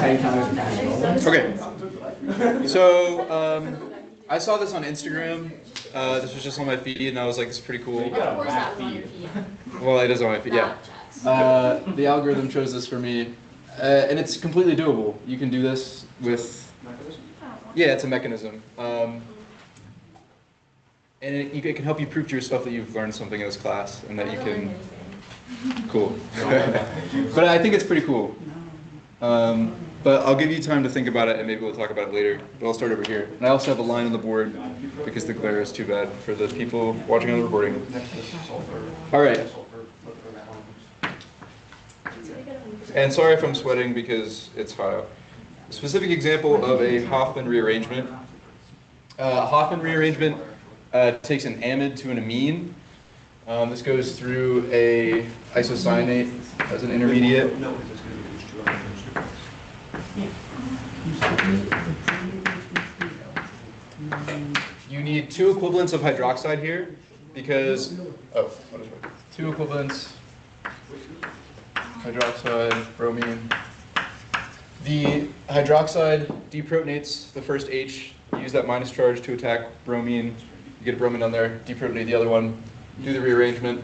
Okay. So I saw this on Instagram. This was just on my feed, and I was like, "This is pretty cool." Well, it is on my feed. Yeah. The algorithm chose this for me, and it's completely doable. You can do this with. Yeah, it's a mechanism. And it can help you prove to yourself that you've learned something in this class and that you can. Cool. But I think it's pretty cool. But I'll give you time to think about it, and maybe we'll talk about it later. But I'll start over here. And I also have a line on the board because the glare is too bad for the people watching on the recording. All right. And sorry if I'm sweating because it's hot out. A specific example of a Hoffman rearrangement. Hoffman rearrangement takes an amide to an amine. This goes through a isocyanate as an intermediate. You need two equivalents of hydroxide here because, two equivalents, hydroxide, bromine. The hydroxide deprotonates the first H. You use that minus charge to attack bromine. You get a bromine on there, deprotonate the other one, do the rearrangement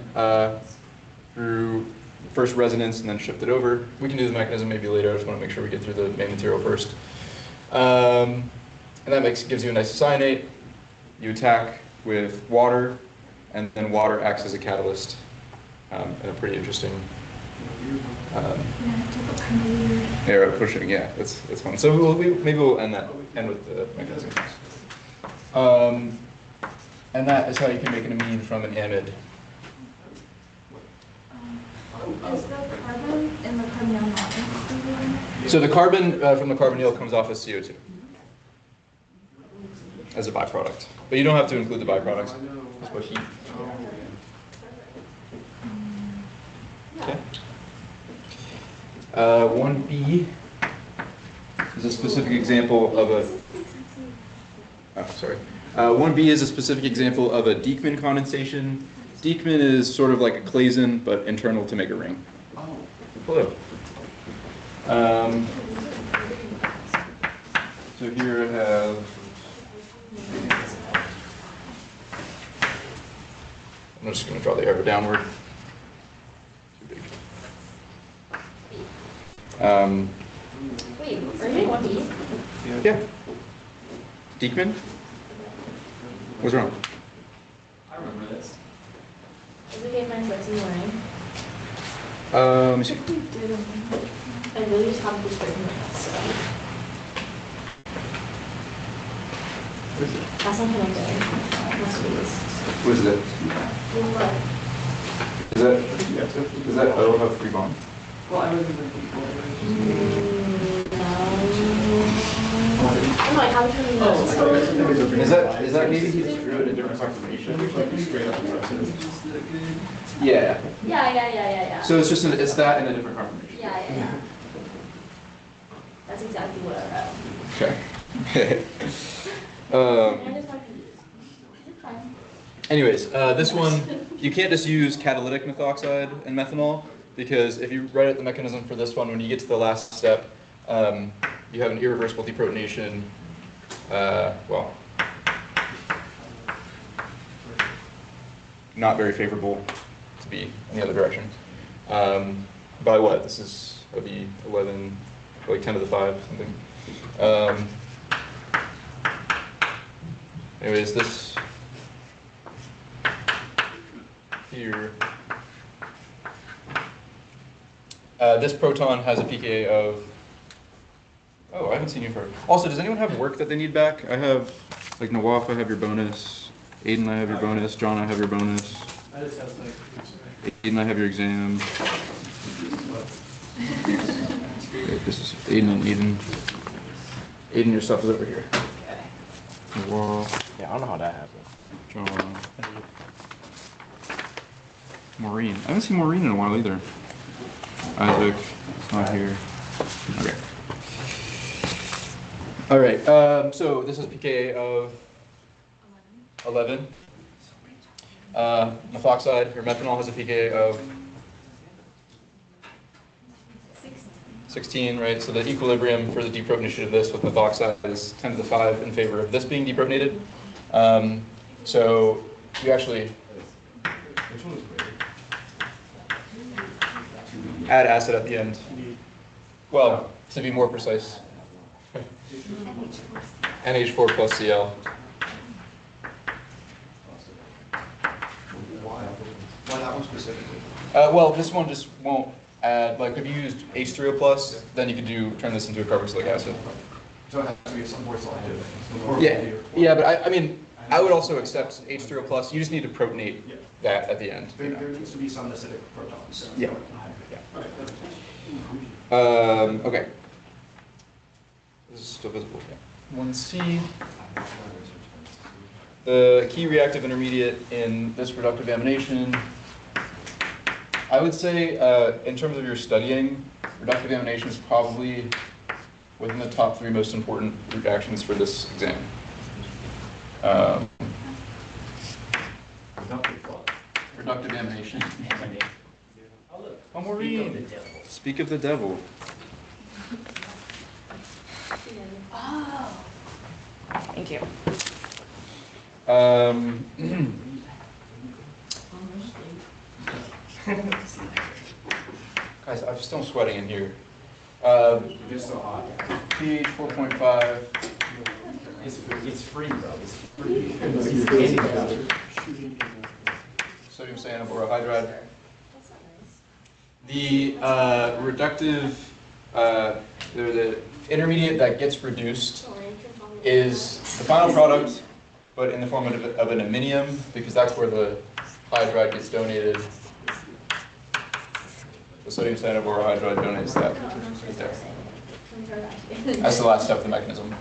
through first resonance and then shift it over. We can do the mechanism maybe later. I just want to make sure we get through the main material first. And that gives you an isocyanate. You attack with water, and then water acts as a catalyst in a pretty interesting arrow pushing. Yeah, it's fun. So maybe we'll end with the mechanism. And that is how you can make an amine from an amide. Is the carbon in the carbonyl not included? So the carbon from the carbonyl comes off as CO2 as a byproduct. But you don't have to include the byproducts. Just put heat. Okay. 1B is a specific example of a. 1B is a specific example of a Dieckmann condensation. Dieckmann is sort of like a Claisen, but internal to make a ring. Oh, hello. So here I have. I'm just going to draw the arrow downward. Too big. Wait, are you 1B? Yeah. Dieckmann? What's wrong? I remember this. Is it game minus what's in line? Let me see. I really just have this written down, so. What is it? That's not connected. Must be this. What is it? What? Is that O have free bond? Well, I wasn't looking for No, I haven't heard of Is that maybe he just drew it a different confirmation? Yeah. Yeah. So it's just it's that in a different confirmation. Yeah. That's exactly what I Okay. wrote. I just got confused. It's fine. Anyways, this one you can't just use catalytic methoxide and methanol because if you write out the mechanism for this one, when you get to the last step, you have an irreversible deprotonation. Well, not very favorable to be in the other direction. By what? This is would be 11, like 10 to the 5, something. Anyways, this here. This proton has a pKa of. Oh, I haven't seen you for. Also, does anyone have work that they need back? I have, like Nawaf, I have your bonus. Aiden, I have your bonus. John, I have your bonus. I just have like. Aiden, I have your exam. Wait, this is Aiden and Aiden. Aiden, your stuff is over here. Nawaf, Yeah, I don't know how that happened. John. Maureen. I haven't seen Maureen in a while either. Isaac, it's not here. Okay. All right, so this is pKa of 11. Methoxide, or methanol, has a pKa of 16, right? So the equilibrium for the deprotonation of this with methoxide is 10 to the 5 in favor of this being deprotonated. So we actually add acid at the end. Well, to be more precise, NH4 plus Cl. Why that one specifically? Well, this one just won't add, like if you used H3O plus, then you could turn this into a carboxylic acid. So it has to be some more selective. Yeah, but I mean, I would also accept H3O plus. You just need to protonate that at the end. There needs to be some acidic protons. Yeah. Okay. This is still visible. Yeah. 1C. The key reactive intermediate in this reductive amination, I would say, in terms of your studying, reductive amination is probably within the top 3 most important reactions for this exam. Reductive amination. Oh, Maureen. Speak of the devil. Oh. Thank you. Guys, I'm still sweating in here. It's so hot. pH 4.5. It's free, bro. It's free. Sodium cyanoborohydride. The reductive, the intermediate that gets reduced is the final product, but in the form of an aminium, because that's where the hydride gets donated. The sodium cyanoborohydride donates that right there. That's the last step of the mechanism.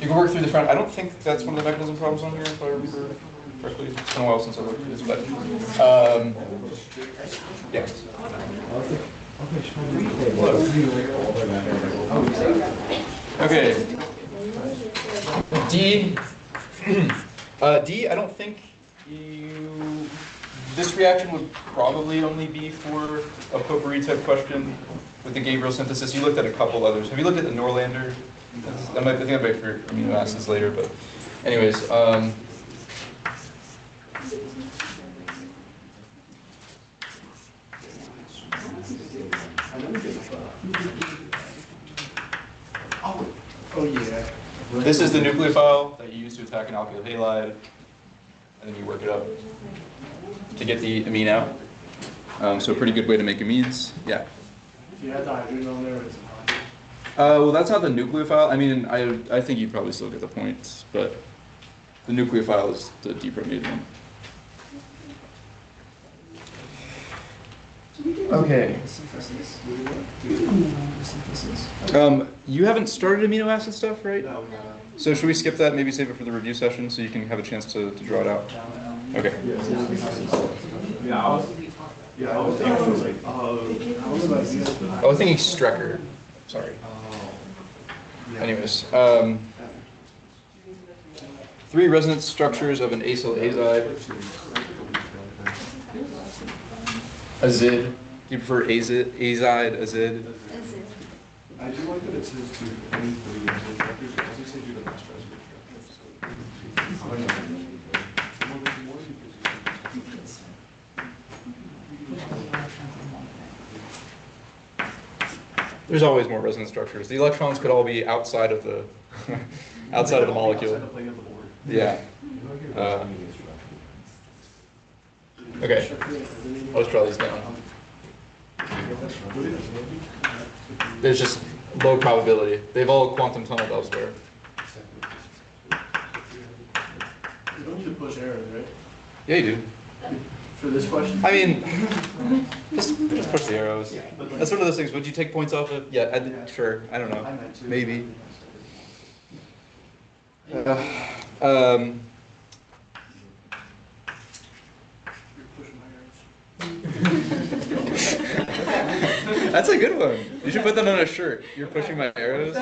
You can work through the front. I don't think that's one of the mechanism problems on here, if I remember correctly. It's been a while since I looked through this, but yeah. Okay. D. D. I don't think you. This reaction would probably only be for a potpourri type question with the Gabriel synthesis. You looked at a couple others. Have you looked at the Norlander? I think I might for amino acids later, but anyways. Oh yeah. This is the nucleophile that you use to attack an alkyl halide, and then you work it up to get the amine out. So a pretty good way to make amines. Yeah. If you had the hydrogen on there, it's Well, that's not the nucleophile. I mean, I think you'd probably still get the points, but the nucleophile is the deprotonated one. Okay. You haven't started amino acid stuff, right? no. So should we skip that? Maybe save it for the review session so you can have a chance to draw it out. Okay. Yeah, I was thinking like, I was thinking Strecker. Sorry. Anyways, 3 resonance structures of an acyl azide. Azide. Do you prefer azide, azide? I do like that it says to any 3 instructors. It doesn't say do the best There's always more resonance structures. The electrons could all be outside of the outside of the molecule. Yeah. Okay. I'll just draw these down. There's just low probability. They've all quantum tunneled elsewhere. You don't need to push arrows, right? Yeah, you do. For this question? I mean, just push the arrows. That's one of those things. Would you take points off of? Yeah, sure. I don't know. I meant to. Maybe. You're pushing my arrows. That's a good one. You should put that on a shirt. You're pushing my arrows.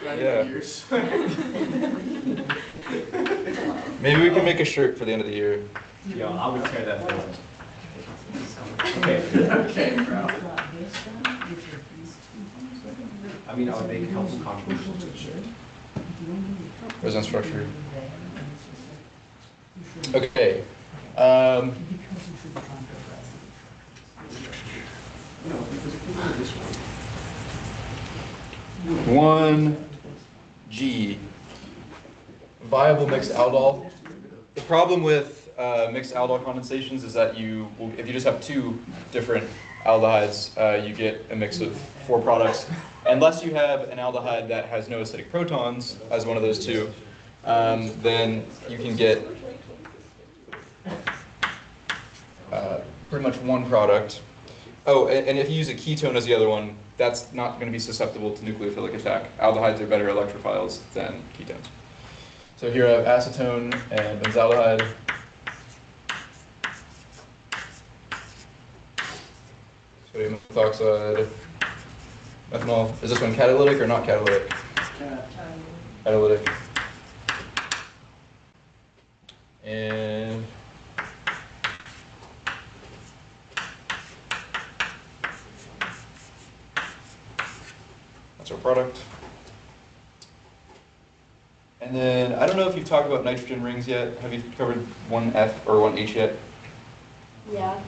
Yeah. Maybe we can make a shirt for the end of the year. Yo, I would tear that down. Okay. Okay, bro. I mean, I would make helpful contributions to the shape. Resonance structure. Okay. This one. 1G. Viable mixed aldol. The problem with mixed aldol condensations is that if you just have two different aldehydes, you get a mix of four products. Unless you have an aldehyde that has no acidic protons as one of those two, then you can get pretty much one product. Oh, and if you use a ketone as the other one, that's not going to be susceptible to nucleophilic attack. Aldehydes are better electrophiles than ketones. So here I have acetone and benzaldehyde. Sodium methoxide, methanol. Is this one catalytic or not catalytic? Catalytic. And that's our product. And then, I don't know if you've talked about nitrogen rings yet. Have you covered 1F or 1H yet? Yeah.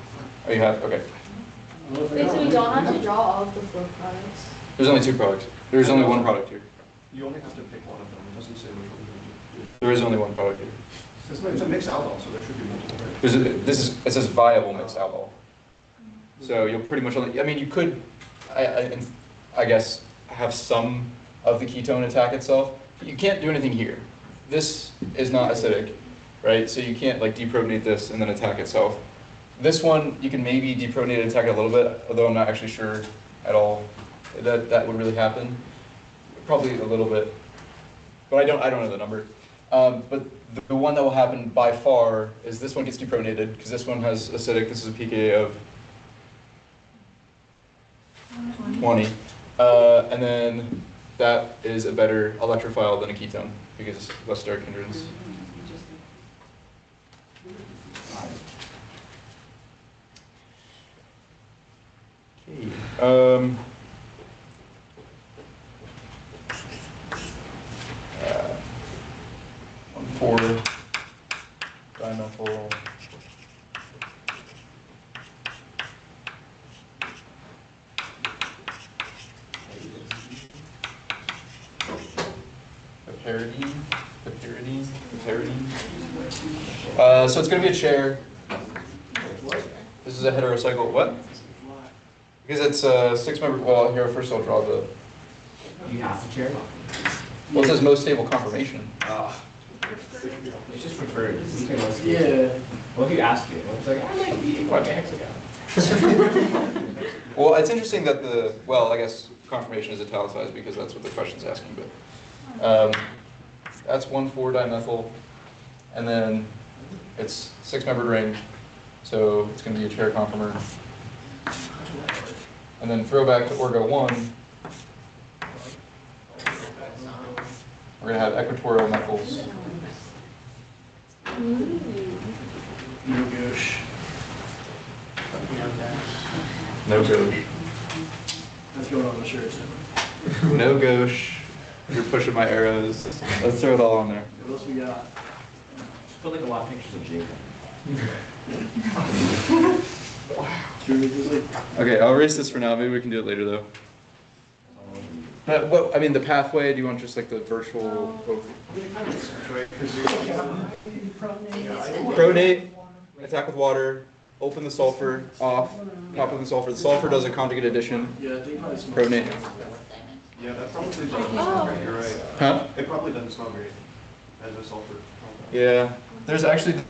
Oh, you have? Okay. Wait, so we don't have to draw all of the four products? There's only two products. There's only one product here. You only have to pick one of them. It doesn't say which one you do. There is only one product here. It's a mixed aldol, so there should be multiple, right? It says viable mixed aldol. So you'll pretty much only, I mean, you could, I guess, have some of the ketone attack itself. But you can't do anything here. This is not acidic, right? So you can't like deprotonate this and then attack itself. This one, you can maybe deprotonate and attack it a little bit, although I'm not actually sure at all that would really happen. Probably a little bit, but I don't know the number. But the one that will happen by far is this one gets deprotonated because this one has acidic. This is a pKa of 20, and then that is a better electrophile than a ketone because less steric hindrance. Okay. 1,4-dimethyl. Piperidine. So it's going to be a chair. This is a heterocycle. What? Because it's a six-member. Well, here first I'll draw the. You have to chair? Well, it says most stable conformation. It's just preferred. Yeah. Well, if you ask it, it's like, I like eating quite hexagon. Well, it's interesting that I guess conformation is italicized because that's what the question's asking, but that's 1,4-dimethyl, and then it's six-membered ring, so it's going to be a chair conformer. And then throwback to Orgo 1, we're going to have equatorial methyls. No gauche. No gauche. That's going on the shirt. No gauche. You're pushing my arrows. Let's throw it all on there. What else we got? Just put like a lot of pictures of Jacob. Okay, I'll erase this for now. Maybe we can do it later though. But what, I mean, the pathway, do you want just like the virtual? Pronate, attack with water, open the sulfur, off, pop with the sulfur. The sulfur does a conjugate addition. Yeah, they probably smell. Pronate. Yeah, that probably doesn't smell great, you're right. Huh? It probably doesn't smell great as a sulfur. Yeah. There's actually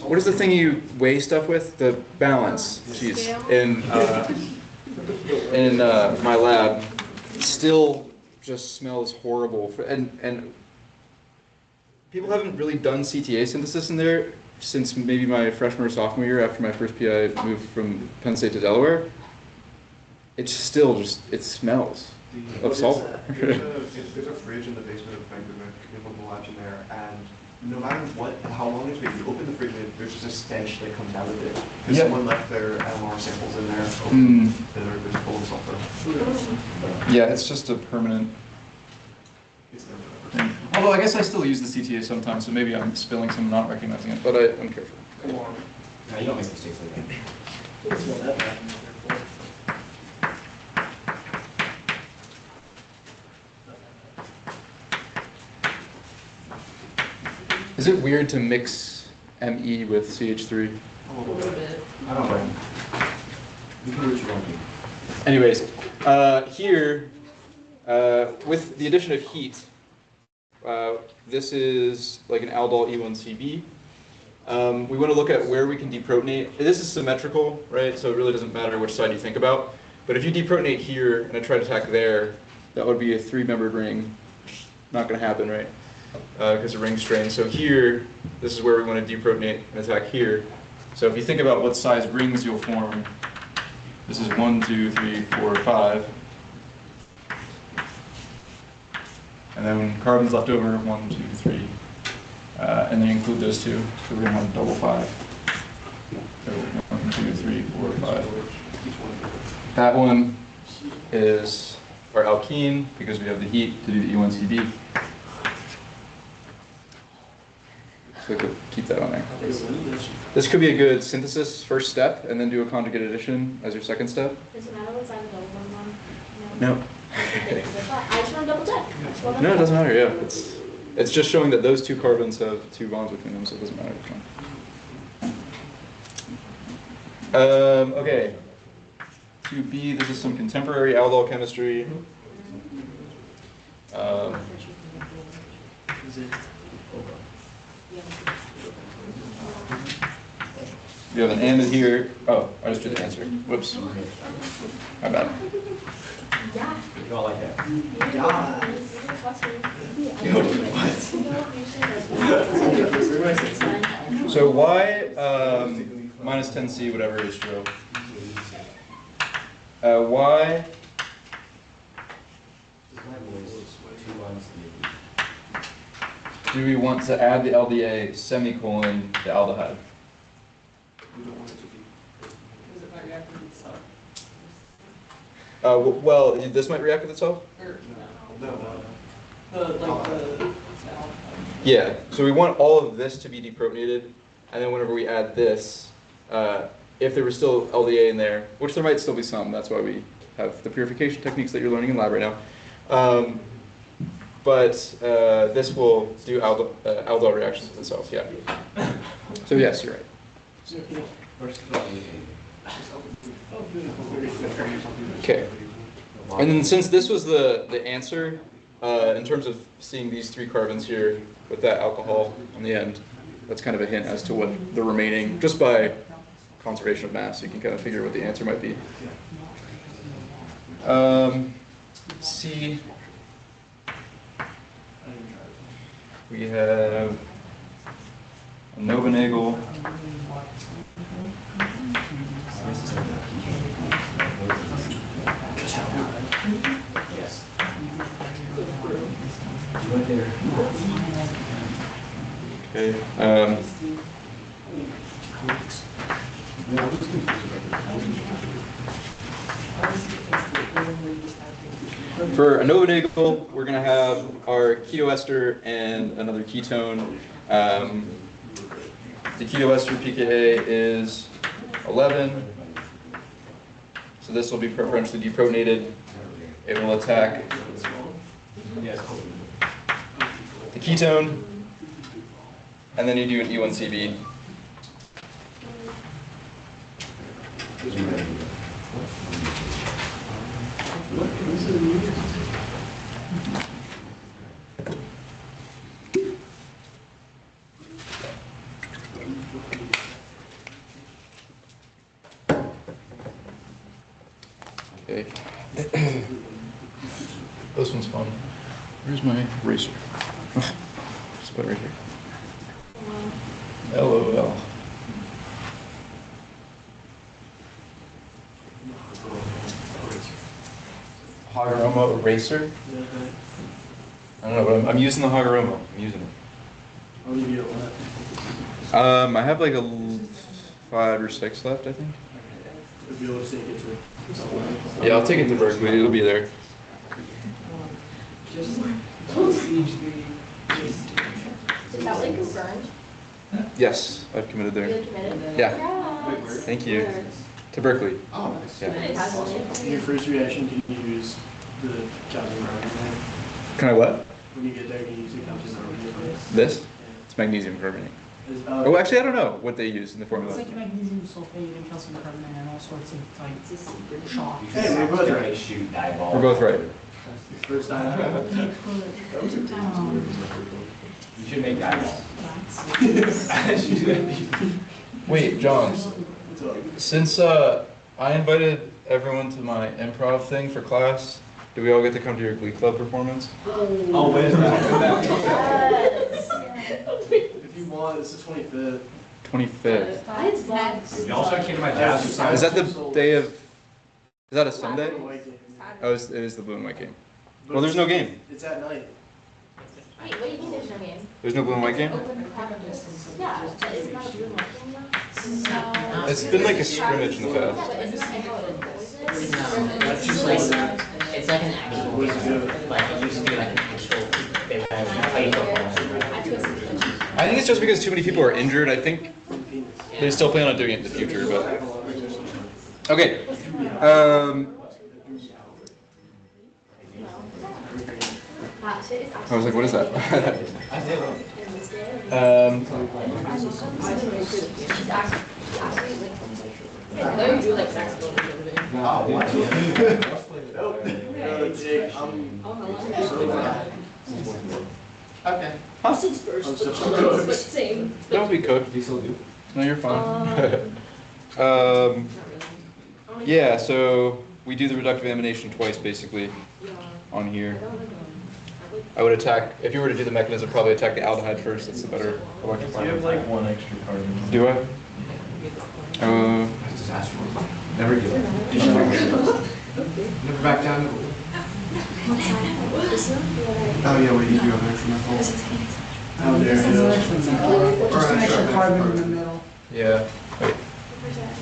what is the thing you weigh stuff with? The balance. Jeez. In my lab, it still just smells horrible. And people haven't really done CTA synthesis in there since maybe my freshman or sophomore year after my first PI moved from Penn State to Delaware. It's still it smells of sulfur. There's a fridge in the basement of Vancouver, in one of the labs in there, and no matter what, how long it's been, you open the fridge, there's just a stench that comes out of it. Because Yeah. someone left their LMR samples in there, Mm. that are just full of sulfur. Yeah, it's just a permanent It's never- thing. Although I guess I still use the CTA sometimes, so maybe I'm spilling some and not recognizing it, but I'm careful. No, you don't make mistakes like that. Is it weird to mix ME with CH3? A little bit. I don't know. You can do what you want to do. Anyways, here, with the addition of heat, this is like an aldol E1CB. We want to look at where we can deprotonate. This is symmetrical, right? So it really doesn't matter which side you think about. But if you deprotonate here and I try to attack there, that would be a 3-membered ring. Not going to happen, right? Because of ring strain. So here, this is where we want to deprotonate and attack here. So if you think about what size rings you'll form, this is 1, 2, 3, 4, 5. And then carbons left over, 1, 2, 3. And then include those two. So we're going to have double 5. So 1, 2, 3, 4, 5. That one is our alkene because we have the heat to do the E1CB. So we could keep that on there. This could be a good synthesis first step, and then do a conjugate addition as your second step. Does it matter what's on the double one? No. I just want to double check. No, it doesn't matter. Yeah, it's just showing that those two carbons have 2 bonds between them, so it doesn't matter which one. Okay. 2B. This is some contemporary aldol chemistry. We have an amide here. Oh, I just did the answer. Whoops. My bad. Yeah. You don't like that. So y minus 10c, whatever is true. Y do we want to add the LDA semicolon the aldehyde? We don't want it to be. Does it might react with itself? Well, this might react with itself? Or, No. the Yeah, so we want all of this to be deprotonated, and then whenever we add this, if there was still LDA in there, which there might still be some, that's why we have the purification techniques that you're learning in lab right now. But this will do aldol reactions with itself, yeah. So yes, you're right. Okay. And then since this was the answer, in terms of seeing these 3 carbons here with that alcohol on the end, that's kind of a hint as to what the remaining, just by conservation of mass, you can kind of figure what the answer might be. C. We have a Novenagel. Yes. Right there. Okay. For a Novenagel, we're going to have our ketoester and another ketone. The ketoester pKa is 11. So this will be preferentially deprotonated. It will attack Yes. the ketone, and then you do an E1CB. Okay. This one's fun. Where's my eraser? Just put it right here. LOL. Hagoromo eraser? I don't know, but I'm using the Hagoromo. I'm using it. I have like 5 or 6 left, I think. Would be able to take it to somewhere. Yeah, I'll take it to Berkeley. It'll be there. Is that like confirmed? Yes, I've committed You there. like committed? Yeah. Congrats. Thank you. To Berkeley. Oh, nice. Yeah. Nice. In your first reaction, can you use the calcium carbonate? Can I what? When you get there, can you use the calcium carbonate? This? It's magnesium carbonate. Oh, Oh, actually, I don't know what they use in the It's formula. like magnesium sulfate and calcium carbonate and all sorts of like shock. Hey, we're both right. Shoot eyeball. We're both right. First time. You should make eyeballs. Wait, John, since I invited everyone to my improv thing for class, do we all get to come to your Glee Club performance? Oh, when is that? If you want, it's the 25th. 25th. It's next. You also came to my jazz recital. Is that the day of, is that a Sunday? White game. Oh, it is the blue and white game. Well, there's no game. It's at night. Wait, what do you mean there's no game? There's no blue and white game? Open practice. Yeah, but isn't that a blue and white game though? No. It's been like a scrimmage in the Yeah, past. but isn't that how it always is? It's just like, it's like an actual What's good? game, like it used to be like an actual, they would play football. I think it's just because too many people are injured. I think they still plan on doing it in the future, but. Okay. I was like, what is that? No, you do like saxophone. Jake, I'm so glad. Okay. Since first, I'm so but same. Don't be cooked. Do you still do? No, you're fine. Yeah, so we do the reductive amination twice, basically, on here. I would attack, if you were to do the mechanism, probably attack the aldehyde first. That's the better electrical. You have like 1 extra carbon. Do I? Just ask for it. Never give up. Never back down. Oh, yeah, wait, you do have an extra methyl? Oh, there it is. Just an extra carbon in the middle. Yeah. Wait.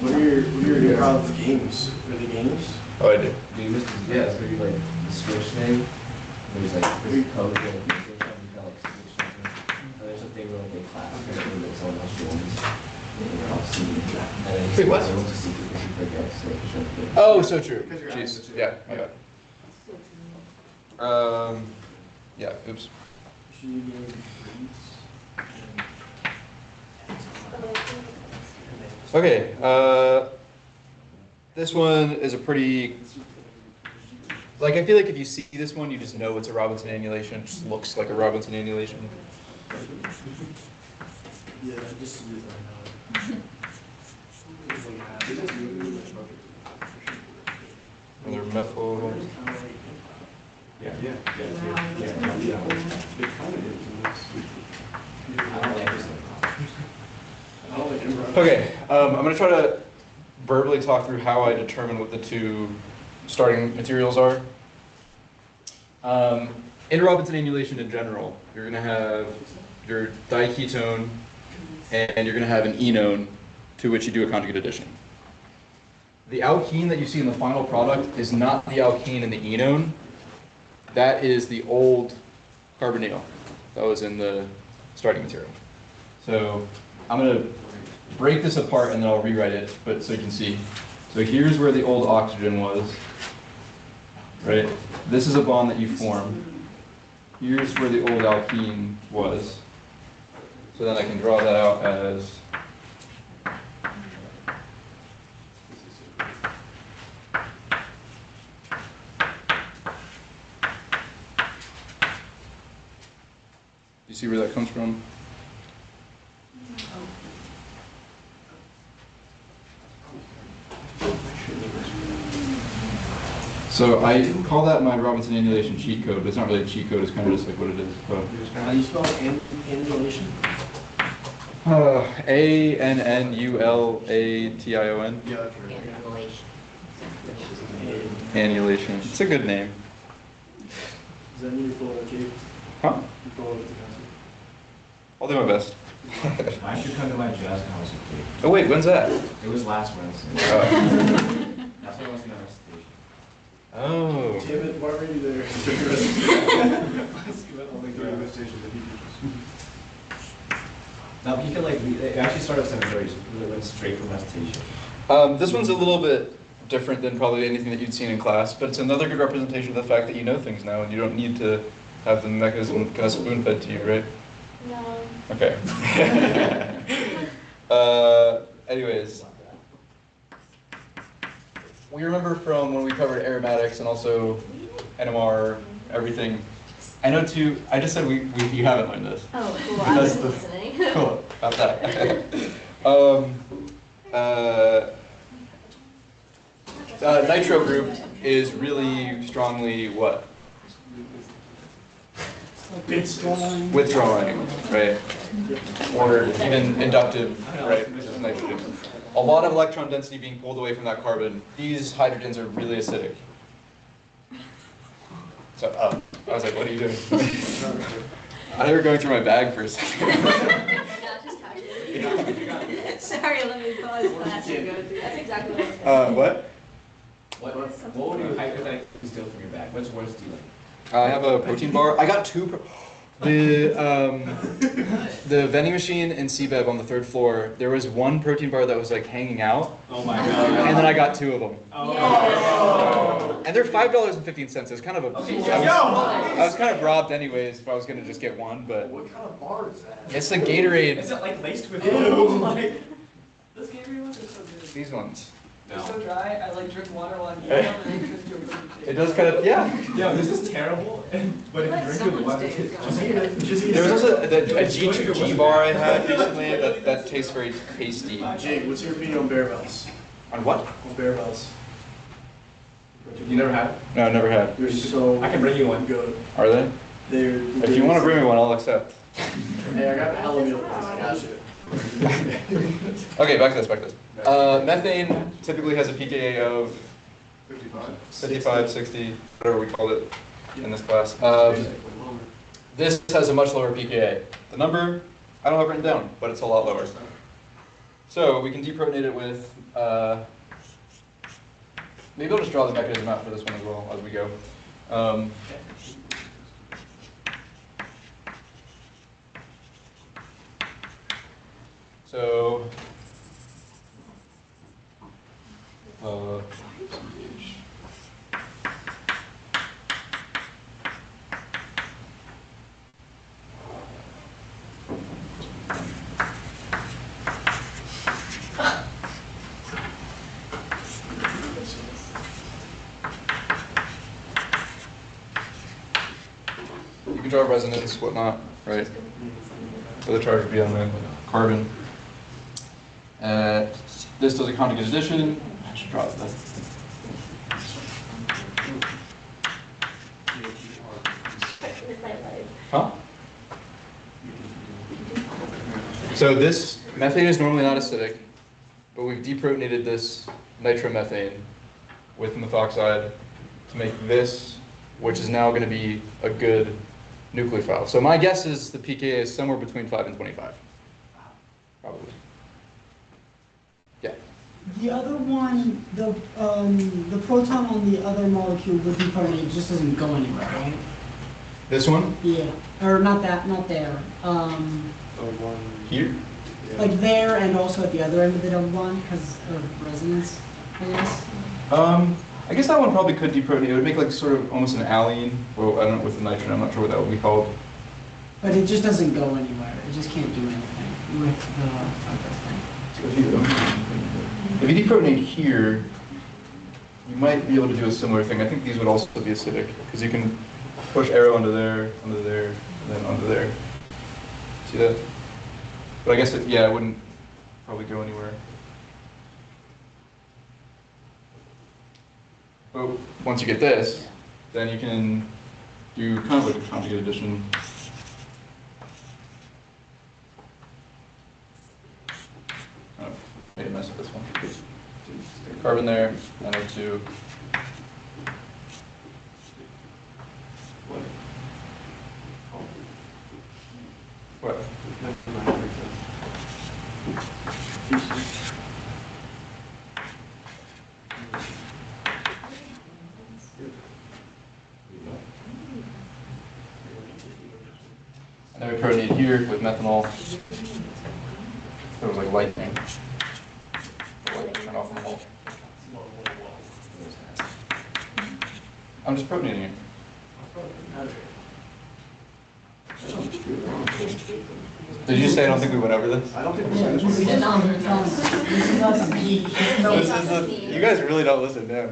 What are your problems with games? Are the games? Oh, I do. Dude, this is, yeah, it's gonna be like the switch thing. There's like this code thing. There's a thing where like they clap. That someone else joins. Wait, what? Oh. Oh, so true. Jeez. Yeah, my bad. Yeah, oops. Should you do freeze? Okay, this one is a pretty, like, I feel like if you see this one, you just know it's a Robinson annulation. It just looks like a Robinson annulation. Yeah, just to do that. Another methyl. Yeah. Yeah. I don't like this. I don't like improv. Okay, I'm going to try to verbally talk through how I determine what the two starting materials are. In Robinson annulation in general, you're going to have your diketone and you're going to have an enone to which you do a conjugate addition. The alkene that you see in the final product is not the alkene in the enone. That is the old carbonyl that was in the starting material. So I'm going to break this apart and then I'll rewrite it, but so you can see. So here's where the old oxygen was, right? This is a bond that you form. Here's where the old alkene was. So then I can draw that out as you see where that comes from? So I call that my Robinson annulation cheat code, but it's not really a cheat code, it's kind of just like what it is. How do you spell annulation? Annulation. Yeah, that's right. Annulation. It's a good name. Does that mean you're pulling a cake? Huh? You're pulling it with the pencil? I'll do my best. I should come to my jazz concert, please. Oh wait, when's that? It was last Wednesday. Oh. That's why I was in recitation. Oh. Damn it, why were you there? Took your recitation. Only during recitation that he Now, he could like, it actually started at 7:30, so we went straight from recitation. This one's a little bit different than probably anything that you'd seen in class, but it's another good representation of the fact that you know things now and you don't need to have the mechanism kind of spoon-fed to you, right? No. Okay. Anyways, we remember from when we covered aromatics and also NMR, everything. I know too, I just said you haven't learned this. Oh, cool. I That's wasn't the- listening. Cool, about that. Nitro group is really strongly what? Withdrawing. Withdrawing, right? Or even inductive, right? Which is nitrogen. A lot of electron density being pulled away from that carbon. These hydrogens are really acidic. So, I was like, what are you doing? I thought you were going through my bag for a second. Yeah, just calculating. Sorry, let me pause class and go through. That's exactly what I said. What? What would you hypothetically steal from your bag? What's worth stealing? I have a protein bar. I got two. The vending machine in CBEB on the 3rd floor, there was one protein bar that was like hanging out, Oh my god. and then I got 2 of them. Oh. And they're $5.15. It's kind of a. I was kind of robbed anyways if I was gonna just get one, but What kind of bar is that? it's a Gatorade. Is it like laced with Like, those Gatorade ones are so good. These ones. They're so dry, I like drink water while I'm eating them and then drink yogurt. It does kind of, yeah. Yo, this is terrible, but if you drink it with water, There was also a G bar I had recently that tastes very tasty. Jake, what's your opinion on bear bells? On what? On bear bells. You never had it? No, never had. They're so I can bring you one. good. Are they? They're. If you want to bring me one, I'll accept. Hey, I got a hella meal plans. I got you. Okay, back to this. Methane typically has a pKa of 55, 60, whatever we called it in this class. This has a much lower pKa. The number, I don't have written down, but it's a lot lower. So we can deprotonate it with, maybe I'll just draw the mechanism out for this one as well as we go. So, you can draw resonance, whatnot, right? So the charge would be on the carbon. This does a conjugate addition. I should draw that. Huh? So this methane is normally not acidic, but we've deprotonated this nitromethane with methoxide to make this, which is now going to be a good nucleophile. So my guess is the pKa is somewhere between 5 and 25, probably. Yeah. The other one, the proton on the other molecule would be part of it, just doesn't go anywhere, right? This one Yeah, or not that, not there. here. Like there and also at the other end of the double bond because of resonance, I guess. I guess that one probably could deprotonate. It would make like sort of almost an alene. Well, I don't know with the nitrogen. I'm not sure what that would be called. But it just doesn't go anywhere. It just can't do anything with the other thing. So if you deprotonate here, you might be able to do a similar thing. I think these would also be acidic because you can push arrow onto there, and then onto there. See that? But I guess it wouldn't probably go anywhere. But once you get this, then you can do kind of like a conjugate addition. Oh, made a mess with this one. Stick a carbon there, NO2. What? here with methanol. It was like lightning. The light turned off in the hall. I'm just protonating it. Did you say I don't think we went over this? I don't think Yeah, we're this is You guys really don't listen, no.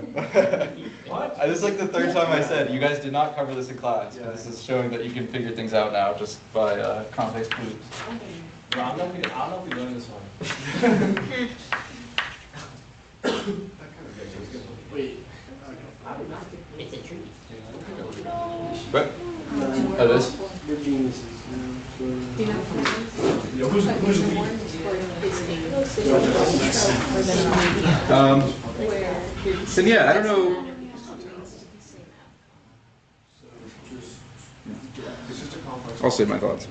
What? This is like the third time I said, you guys did not cover this in class. But this is showing that you can figure things out now just by context clues. Bro, I don't know if we learned this one. Wait. It's a treat. What? Oh, this? We're geniuses. Then yeah, I don't know. It's just a complex. I'll save my thoughts.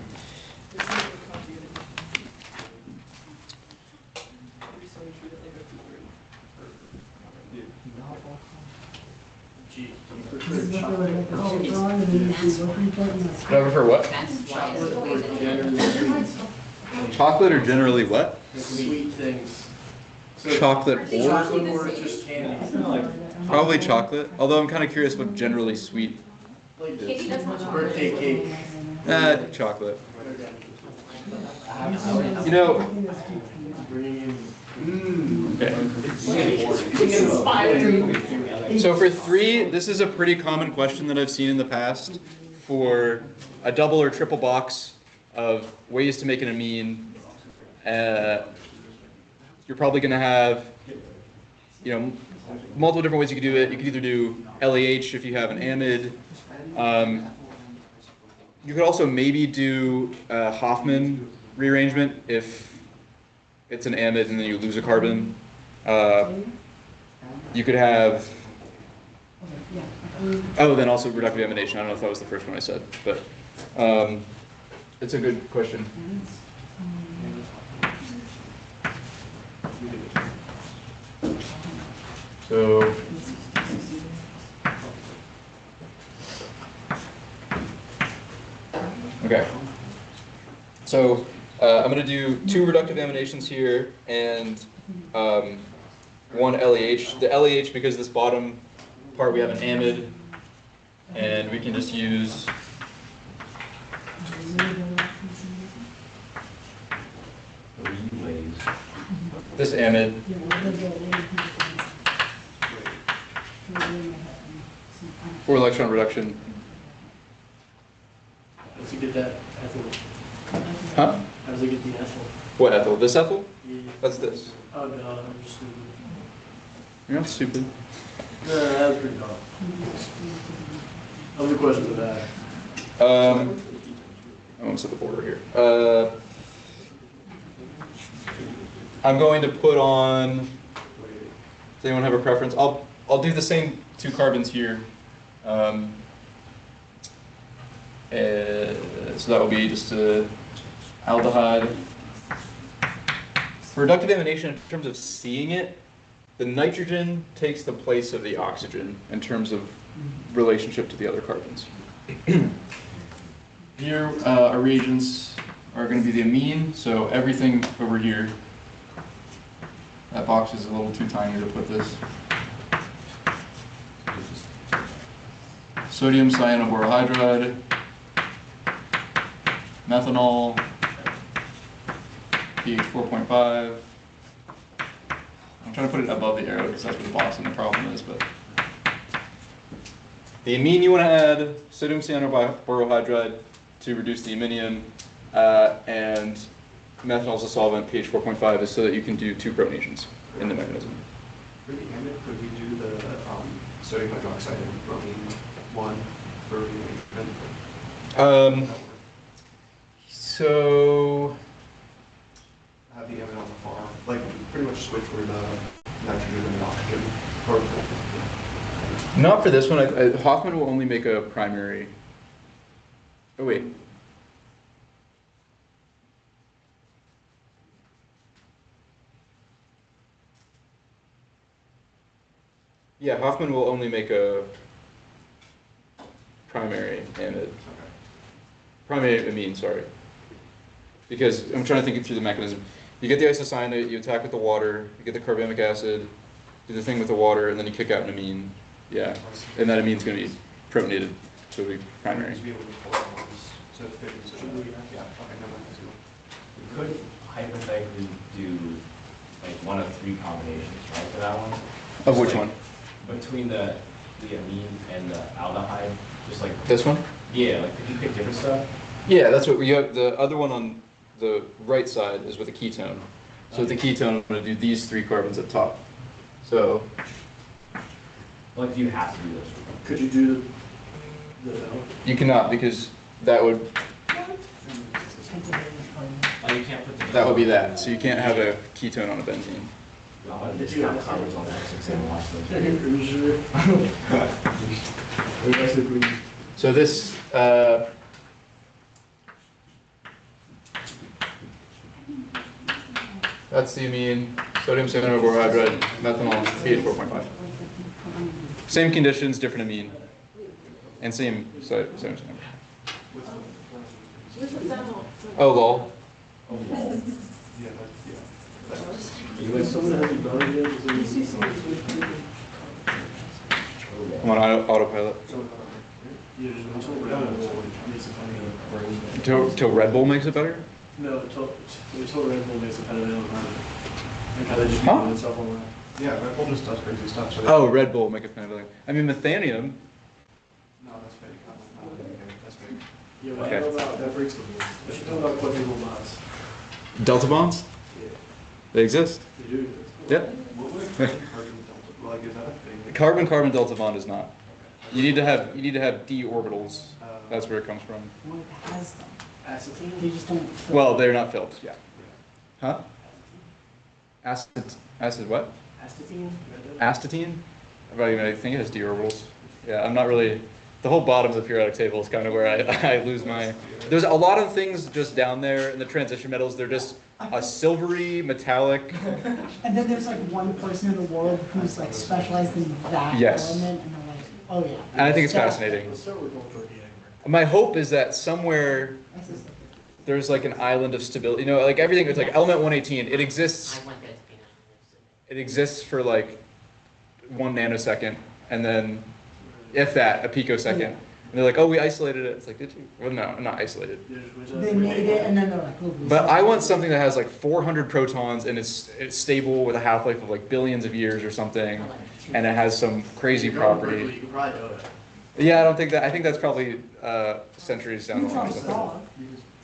Whatever for what? Chocolate or generally what? Sweet things. Chocolate or? Chocolate or just candy. Probably chocolate, although I'm kind of curious what generally sweet Like Katie does not chocolate. birthday cake. chocolate. You know, Bringing okay. in. So for 3, this is a pretty common question that I've seen in the past for a double or triple box of ways to make an amine. You're probably going to have, multiple different ways you could do it. You could either do LAH if you have an amide. You could also maybe do Hoffman rearrangement if it's an amide and then you lose a carbon. You could have, then also reductive amination. I don't know if that was the first one I said, but it's a good question. So, okay. So I'm going to do 2 reductive aminations here and 1 LAH. The LAH, because this bottom part we have an amide, and we can just use this amide. 4 electron reduction. How's he get that ethyl? Huh? How's he get the ethyl? What ethyl? This ethyl? Yeah. That's this. Oh no, I'm just stupid. You're not stupid. No, that was pretty dumb. How many questions of that? I'm almost at the border here. I'm going to put on. Does anyone have a preference? I'll do the same 2 carbons here. So that will be just a aldehyde. For reductive amination, in terms of seeing it, the nitrogen takes the place of the oxygen in terms of relationship to the other carbons. Here, our reagents are going to be the amine, so everything over here. That box is a little too tiny to put this. Sodium cyanoborohydride, methanol, pH 4.5. I'm trying to put it above the arrow because that's where the box and the problem is, but the amine you want to add sodium cyanoborohydride to reduce the aminium, and methanol as a solvent, pH 4.5, is so that you can do 2 protonations in the mechanism. For the amide, could we do the sodium hydroxide and bromine 1 for rearrangement? So Have the amide on the far, like pretty much switch where the nitrogen and the oxygen are. not for this one. Hoffman will only make a primary. Oh wait. Yeah, Hoffman will only make a primary amide. Primary amine, sorry. because I'm trying to think it through the mechanism. You get the isocyanate, you attack with the water, you get the carbamic acid, do the thing with the water, and then you kick out an amine. Yeah, and that amine's going to be protonated, so it'll be primary. To be able to pull out all this, so it's big, so yeah, okay, never mind. We could hypothetically do like one of three combinations, right, for that one? Of Just which like one? Between the amine and the aldehyde, just like, This one? yeah, like could you pick different stuff? Yeah, that's what we have. The other one on the right side is with a ketone. So with the ketone, I'm going to do these 3 carbons at top. So Like, do you have to do this? Could you do the you cannot, because that would Oh, you can't put the. that would be that. So you can't have a ketone on a benzene. Oh, did you have carbons on that 6 and watch those? So this that's the amine, sodium cyanoborhydride, methanol, pH 4.5. Same conditions, different amine, and same sodium cyanoborhydride. Oh, lol. Yeah, that's, I'm on autopilot. Till Red Bull makes it better? No, until Red Bull makes a pentavalent carbon. And kind of just Huh? itself on that. Yeah, Red Bull just does crazy stuff. So Oh, Red Bull make it pentavalent. I mean, methanium. No, that's fake. That's fake. Yeah, but Okay. I know about, that breaks the rules. But you know about quadruple bonds. Delta bonds? Yeah. They exist. You do. Yep. What would a carbon delta, like, is that a thing? Carbon-carbon delta bond is not. You need to have d orbitals. That's where it comes from. Well, it has them. Acetine? They just don't. fill Well, it. they're not filled. Yeah. Huh? Acid what? Acetine? Astatine? I think it has d orbitals. Yeah, I'm not really. The whole bottom of the periodic table is kind of where I lose my. There's a lot of things just down there in the transition metals. They're just a silvery metallic. And then there's like one person in the world who's like specialized in that Yes. element, and they're like, oh yeah. And I think it's That's- fascinating. Let's start with ultra My hope is that somewhere that's just- there's like an island of stability. You know, like everything. It's like element 118. It exists. I want that to be It exists for like 1 nanosecond, and then, if that, a picosecond. And they're like, oh, we isolated it. It's like, did you? Well, no, not isolated. They made it, and then they're like, oh. we But saw I it. want something that has like 400 protons, and it's stable with a half-life of like billions of years or something, and it has some crazy You property. can probably know that. Yeah, I don't think that. I think that's probably centuries down You the can line. try solid.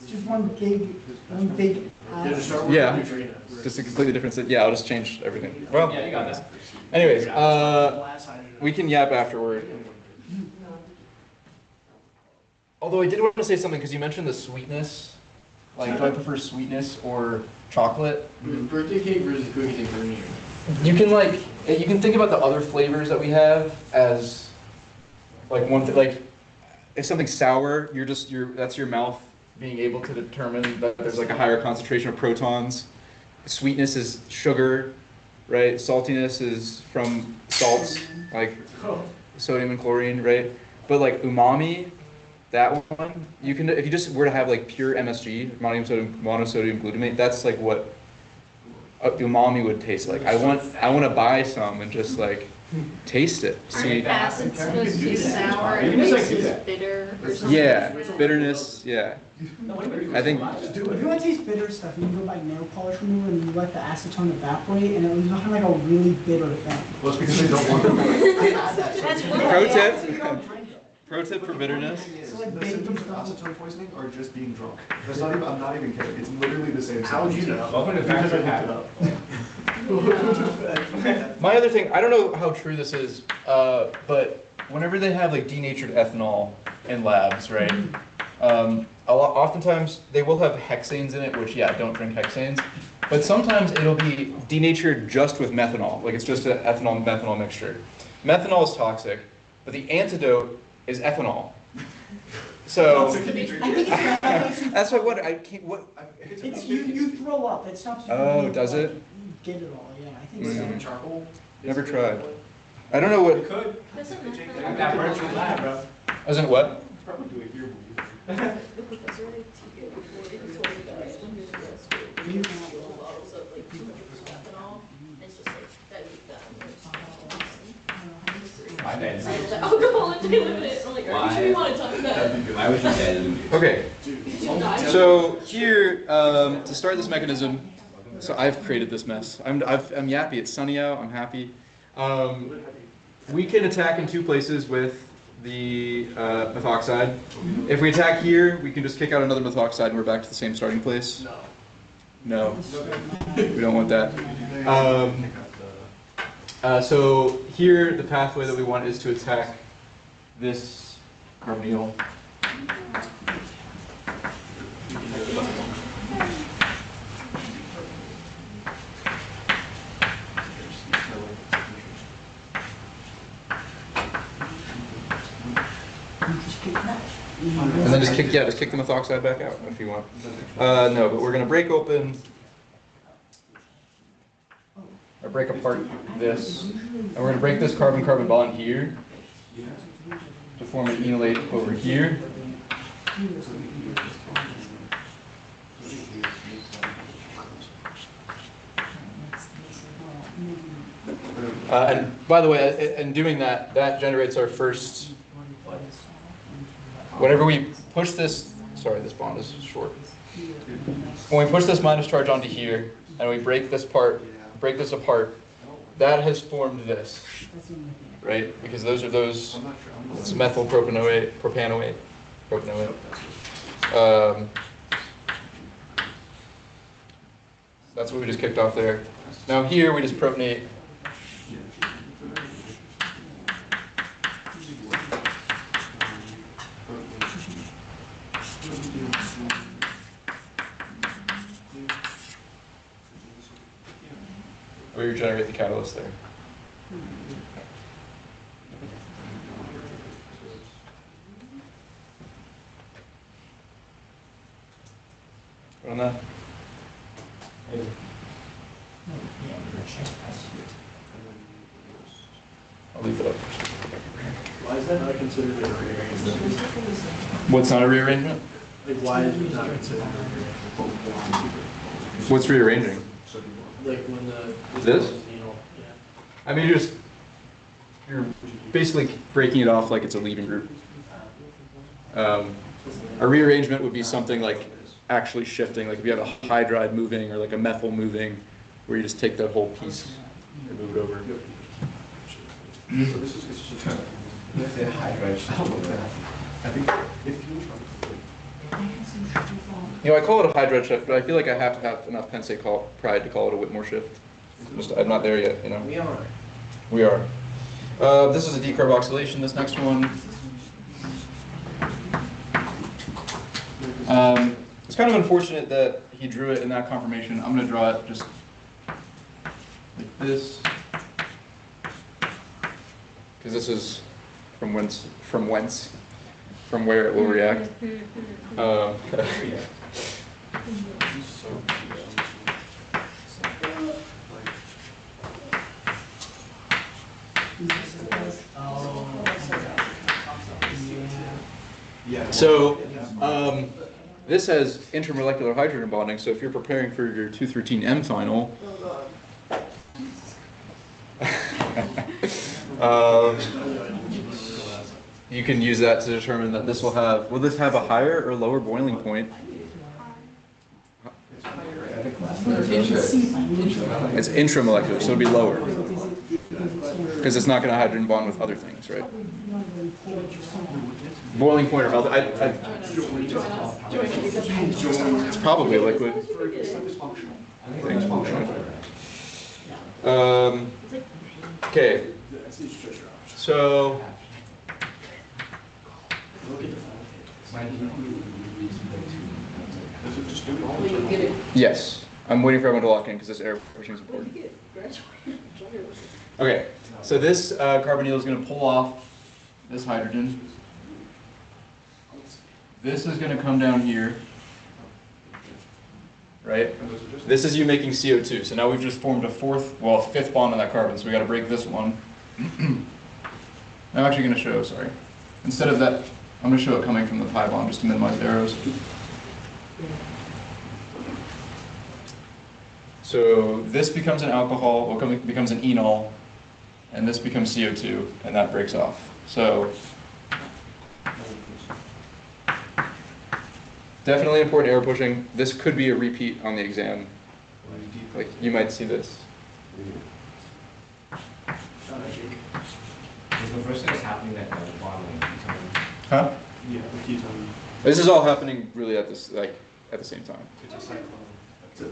It's just one big. Yeah, just start with Yeah. neutrino. Just a completely different. Yeah, I'll just change everything. Well, Yeah, you got this. anyways, Last hydrogen. we can yap afterward. Although I did want to say something because you mentioned the sweetness. Like, do I prefer sweetness or chocolate? Birthday cake versus cookie cake for me. You can think about the other flavors that we have as like like if something's sour, that's your mouth being able to determine that there's like a higher concentration of protons. Sweetness is sugar, right? Saltiness is from salts, like sodium and chlorine, right? But like umami, that one, you can, if you just were to have like pure MSG, monosodium glutamate, that's like what umami would taste like. I want to buy some and just like taste it. See, Acid's supposed to be sour You and can just, like, base do is that. bitter or something. yeah, bitterness, yeah. I think If you want to taste bitter stuff, you can go buy nail polish remover and you let the acetone evaporate, and it will become like a really bitter thing. Well, it's because they don't want to. That's Pro what- tip. You don't drink it. Pro tip for bitterness. So like The baking symptoms of stuff. acetone poisoning are just being drunk. That's not even, I'm not even kidding. It's literally the same. How would you symptoms. know? Welcome to Because I Factory looked it Hack. up. My other thing, I don't know how true this is, but whenever they have like denatured ethanol in labs, right? Oftentimes they will have hexanes in it, which yeah, don't drink hexanes. But sometimes it'll be denatured just with methanol, like it's just an ethanol-methanol mixture. Methanol is toxic, but the antidote is ethanol. So I think it's bad. that's what I can't. What? It's you throw up. It stops you. Oh, from, does like, it? You get it all. Yeah, I think Mm. so. Charcoal? Never tried. I don't know what. Could. Doesn't Have that virtual lab, bro. Isn't what? Probably do a year movie. My bad. Alcohol and diluted. I'm like, are you sure you want to talk about it? Why would you dilute? Okay, so here, to start this mechanism, so I've created this mess. I'm yappy, it's sunny out, I'm happy. We can attack in two places with the methoxide. If we attack here, we can just kick out another methoxide and we're back to the same starting place. No, we don't want that. So here, the pathway that we want is to attack this carbonyl. And then just kick the methoxide back out if you want. No, but we're going to break open, or break apart this, and we're going to break this carbon-carbon bond here to form an enolate over here. And by the way, in doing that, that generates our first. Whenever we push this, sorry, this bond is short. When we push this minus charge onto here, and we break this apart, that has formed this, right? Because those are those, it's methyl propanoate, propanoate. That's what we just kicked off there. Now here we just protonate. We regenerate the catalyst there. On that. I'll leave it up. Why is that not considered a rearrangement? What's not a rearrangement? Like, why is it not considered a rearrangement? What's rearranging? Like when the This? you know, yeah. I mean, you're basically breaking it off like it's a leaving group. A rearrangement would be something like actually shifting, like if you have a hydride moving or like a methyl moving, where you just take that whole piece and move it over. You know, I call it a hydride shift, but I feel like I have to have enough pensate pride to call it a Whitmore shift. I'm not there yet, you know. We are. We are. This is a decarboxylation, this next one. It's kind of unfortunate that he drew it in that conformation. I'm going to draw it just like this. Because this is from where it will react. So this has intermolecular hydrogen bonding, so if you're preparing for your 213M final, you can use that to determine that this will this have a higher or lower boiling point? It's intramolecular, so it'll be lower. Because it's not going to hydrogen bond with other things, right? Boiling point or it's probably a liquid. Okay. So yes, I'm waiting for everyone to lock in because this air pushing is important. Okay, so this carbonyl is going to pull off this hydrogen. This is going to come down here, right? This is you making CO2. So now we've just formed a fifth bond on that carbon. So we got to break this one. I'm actually going to show. Sorry. Instead of that I'm going to show it coming from the pi bond just to minimize the arrows. So this becomes an alcohol, well, becomes an enol, and this becomes CO2, and that breaks off. So definitely important arrow pushing. This could be a repeat on the exam. Like you might see this. Is the first thing that's happening at the bottom of the ketone? Huh? Yeah, the ketone. This is all happening really at this at the same time. It's a cyclone.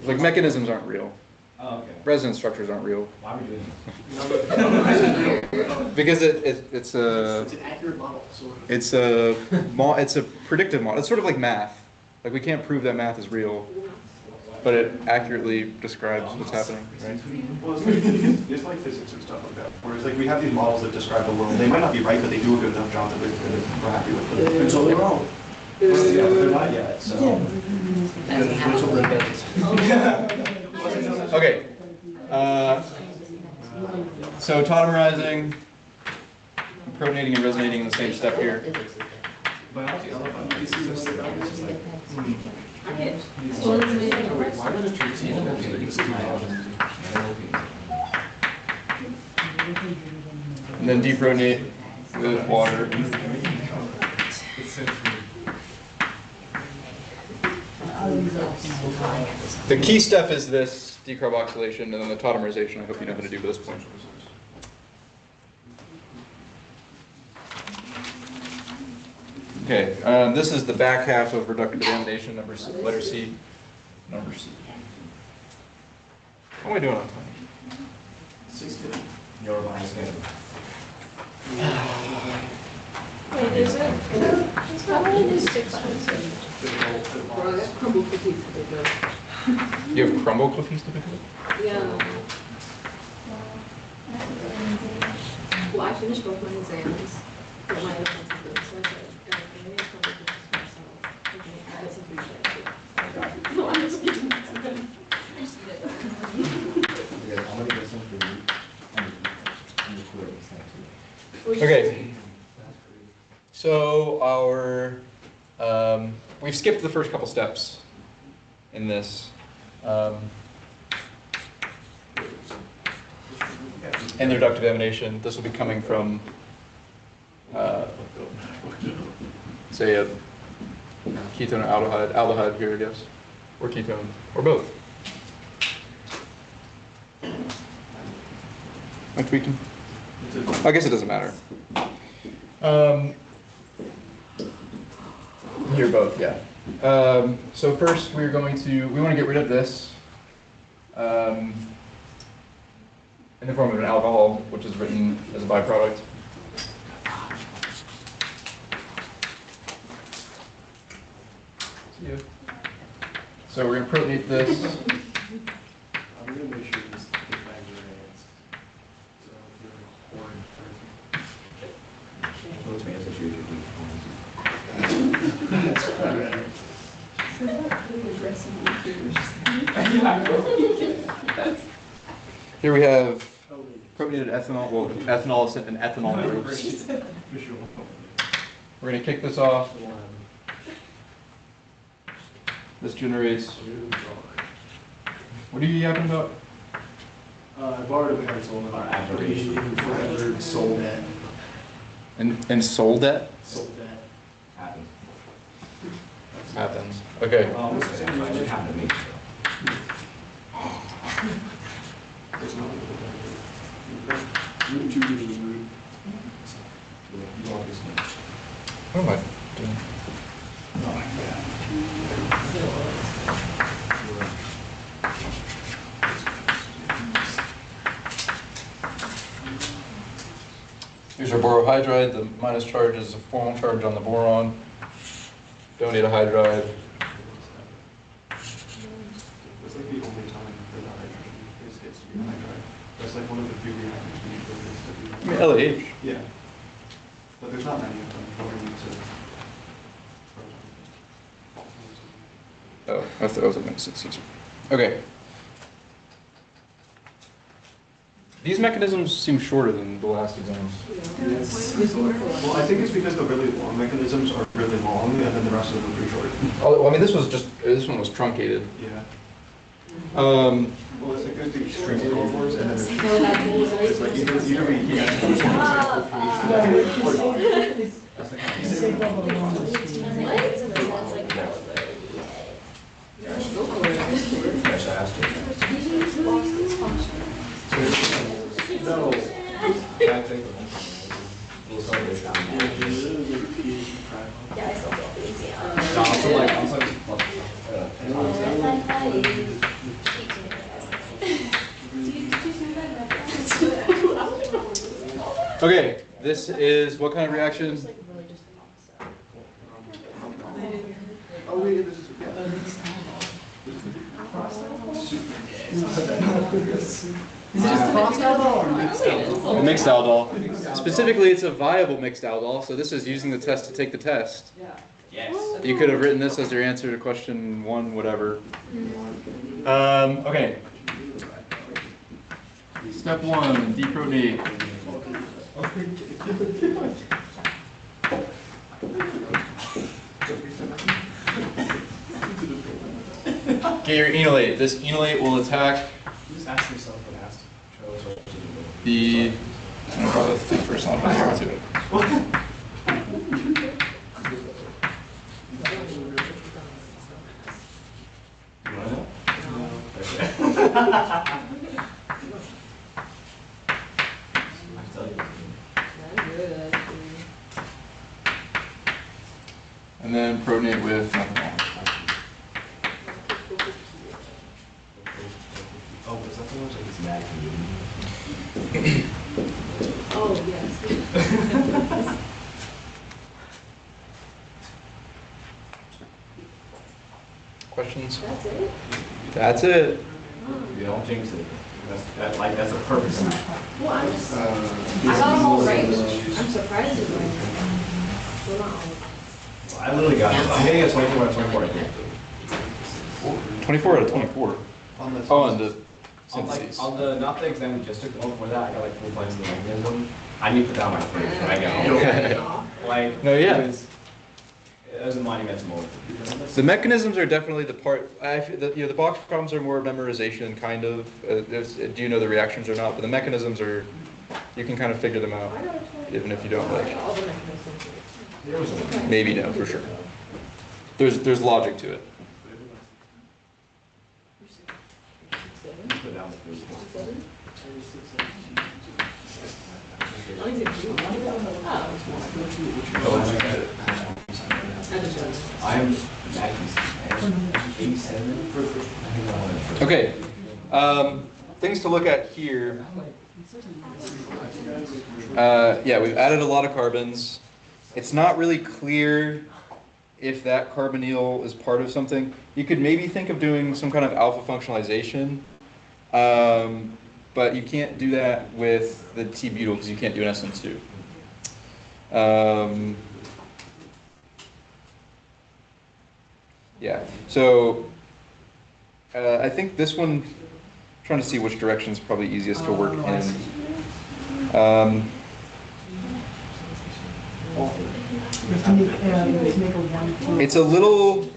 Like mechanisms aren't real. Oh, okay. Resonance structures aren't real. Why are we doing this? Because it's It's an accurate model, sort of. it's a predictive model. It's sort of like math. Like we can't prove that math is real, but it accurately describes what's happening, right? Well, it's like physics and stuff like that. Whereas like we have these models that describe the world. They might not be right, but they do a good enough job that we're happy with it. Until they're wrong. Yeah, but they're not yet, so. Until they're built. Okay. So tautomerizing, protonating, and resonating in the same step here. Biology, I love biology. It's just like, why does it treat And then deprotonate with water. The key step is this decarboxylation and then the tautomerization. I hope you know how to do this point. Okay, this is the back half of reductive examination, letter C, number C. What am I doing on time? 6:50. You're behind schedule. Wait, is it? It's probably just 6 months. You have crumble cookies to pick up? Yeah. Well, I finished both my exams, but my other ones are good, so I said, maybe it's probably just myself. Okay, I got some food today too. No, I'm just kidding. Yeah, I'm gonna get some for you. I'm recording this time too. Okay. So we've skipped the first couple steps in this. In the reductive emanation, this will be coming from, say, a ketone or aldehyde here, I guess, or ketone, or both. Am I tweaking? I guess it doesn't matter. You're both, yeah. So first we want to get rid of this in the form of an alcohol, which is written as a byproduct. So we're going to protonate this. I'm gonna make sure this bags are hands. So if you're pouring Those fans are usually Here we have protonated ethanol, well, ethanol is in ethanol groups. We're going to kick this off. This generates. What are you yapping about? I borrowed a pencil and Aberration. forever sold that. And sold that? Sold that. happens. Happens. Okay. Well, this is actually happened to me. Root 2 gives us root. You want this one? What am I doing? Here's our borohydride. The minus charge is a formal charge on the boron. Don't need a hydride. That's like the only time that the hydrogen gets to be hydride. That's like one of the few reactors we use for this. I mean, LH. Yeah. But there's not many of them going to Oh, I thought I was looking at 6. Okay. These mechanisms seem shorter than the last exams. Well, I think it's because the really long mechanisms are really long, and then the rest of them are pretty short. Oh, well, I mean, this one was truncated. Yeah. Um, Well, it's like there's the extreme forms, and then there's So that's it's like either we It's safe level one. No. Can I take a little celebration? No, I'm so okay, this is what kind of reaction? Oh, wait, this is, Is it just crossed aldol or mixed aldol? A mixed aldol. Specifically, it's a viable mixed aldol, so this is using the test to take the test. Yes. You could have written this as your answer to question 1, whatever. Okay. Step 1, deprotonate. Get your enolate. This enolate will attack Just ask yourself what asked. the. I'm gonna draw the thing first. I'll put it to and then protonate with methanol. Oh, is that the one like it's mad Oh, yes. Questions? That's it? That's it. You don't jinx it. That's a perfect solution. Well, I'm just, I got them all right. I'm surprised you're going right. Well, not all of them. I literally got it. I'm getting a 24 out of 24, I think. 24 out of 24. on the. Oh, and the On, like, syntheses. on the, not the exam we just took, the one before that, I got like 4 points in the mechanism. I need to put down my fridge when I get home. Like, No, yeah. It was a monumental moment. The mechanisms are definitely the part. The box problems are more memorization, kind of. Do you know the reactions or not? But the mechanisms are, you can kind of figure them out, even if you don't like. All the mechanisms. Maybe no, for sure. There's logic to it. Put down the fridge. I'm 87. Okay. Things to look at here. Yeah, we've added a lot of carbons. It's not really clear if that carbonyl is part of something. You could maybe think of doing some kind of alpha functionalization, but you can't do that with the T-butyl because you can't do an SN2. Yeah, so I think this one, trying to see which direction is probably easiest to work in. You have to make a one. It's a little,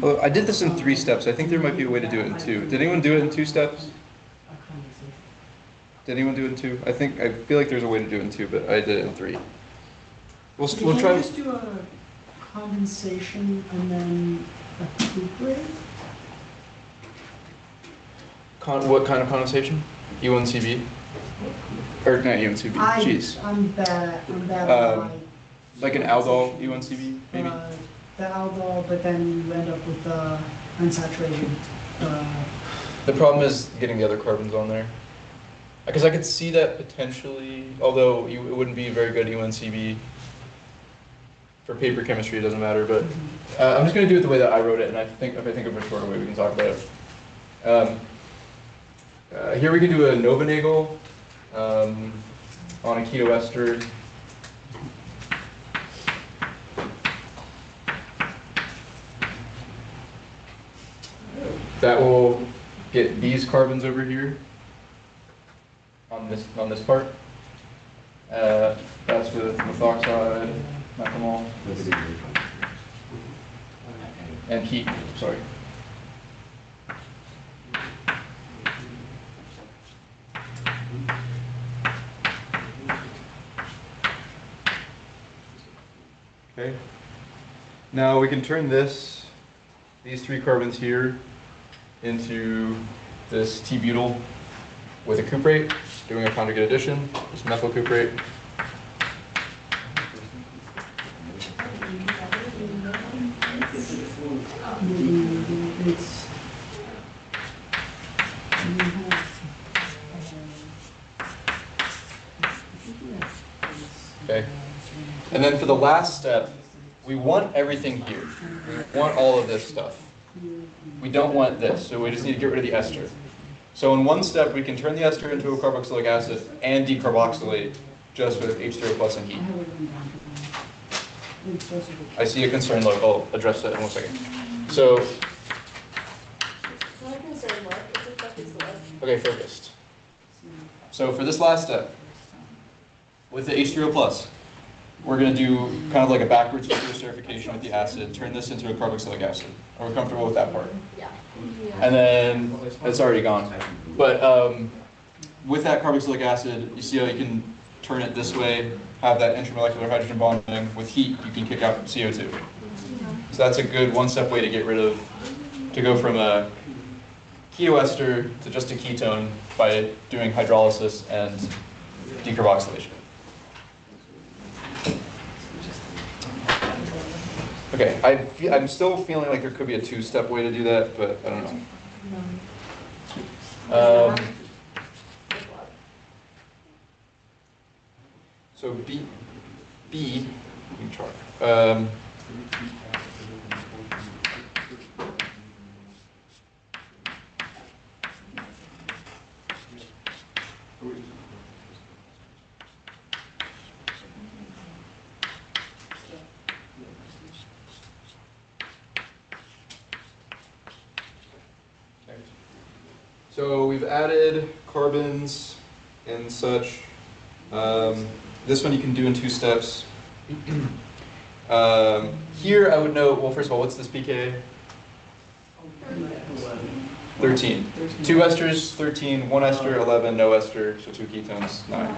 well, I did this in 3 steps. I think there might be a way to do it in 2. Did anyone do it in 2 steps? Did anyone do it in 2? I feel like there's a way to do it in 2, but I did it in 3. We'll Can you try. just do a condensation and then a cuprate? What kind of condensation? UNCB? Or not UNCB? Jeez. I'm bad at Like an aldol UNCB, maybe? the aldol, but then you end up with the unsaturated. The problem is getting the other carbons on there. Because I could see that potentially, although it wouldn't be very good UNCB. For paper chemistry, it doesn't matter, but I'm just going to do it the way that I wrote it, and if I think of a shorter way, we can talk about it. Here we can do a Novanagle on a keto ester. That will get these carbons over here on this part. That's with methoxide, methanol, and heat. Sorry. Okay. Now we can turn these 3 carbons here into this T-butyl with a cuprate, doing a conjugate addition, just methyl cuprate. Okay. And then for the last step, we want everything here. We want all of this stuff. We don't want this, so we just need to get rid of the ester. So in one step, we can turn the ester into a carboxylic acid and decarboxylate just with H3O plus and heat. I see a concern, look, I'll address that in 1 second. So, My concern, Mark, is if that is the list. okay, focused. So for this last step, with the H3O plus, we're going to do kind of like a backwards esterification with the acid, turn this into a carboxylic acid. Are we comfortable with that part? Yeah. And then, it's already gone. But with that carboxylic acid, you see how you can turn it this way, have that intermolecular hydrogen bonding. With heat, you can kick out CO2. So that's a good one-step way to get rid of, to go from a ketoester to just a ketone by doing hydrolysis and decarboxylation. Okay, I'm still feeling like there could be a 2-step way to do that, but I don't know. So B, you can try. So we've added carbons and such. This one you can do in 2 steps. Here I would note, well, first of all, what's this pK? 13. 2 esters, 13, 1 ester, 11, no ester, so 2 ketones, 9.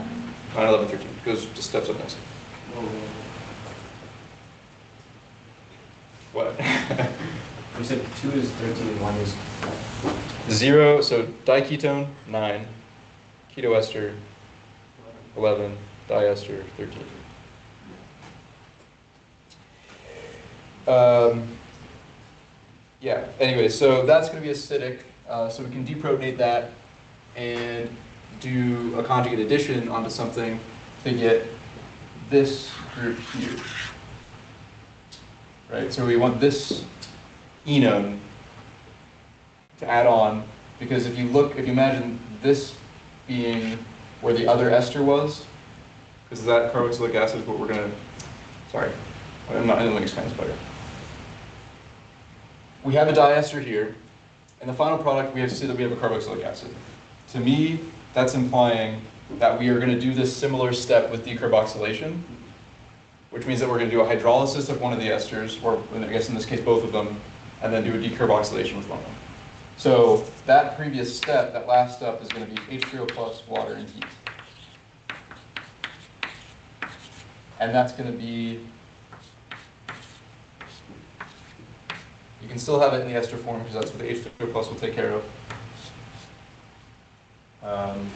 9, 11, 13. Goes just steps up nicely. What? You said 2 is 13 and 1 is 0, so diketone, 9. Ketoester, 11. Diester, 13. Yeah, anyway, so that's going to be acidic, so we can deprotonate that and do a conjugate addition onto something to get this group here. Right, so we want this enone to add on, because if you imagine this being where the other ester was, because that carboxylic acid is what we're going to, sorry, I didn't explain this better. We have a diester here, and the final product we have to see that we have a carboxylic acid. To me, that's implying that we are going to do this similar step with decarboxylation, which means that we're going to do a hydrolysis of one of the esters, or I guess in this case both of them, and then do a decarboxylation with one of them. So that previous step, that last step, is going to be H3O plus, water, and heat. And that's going to be, you can still have it in the ester form because that's what the H2O plus will take care of. And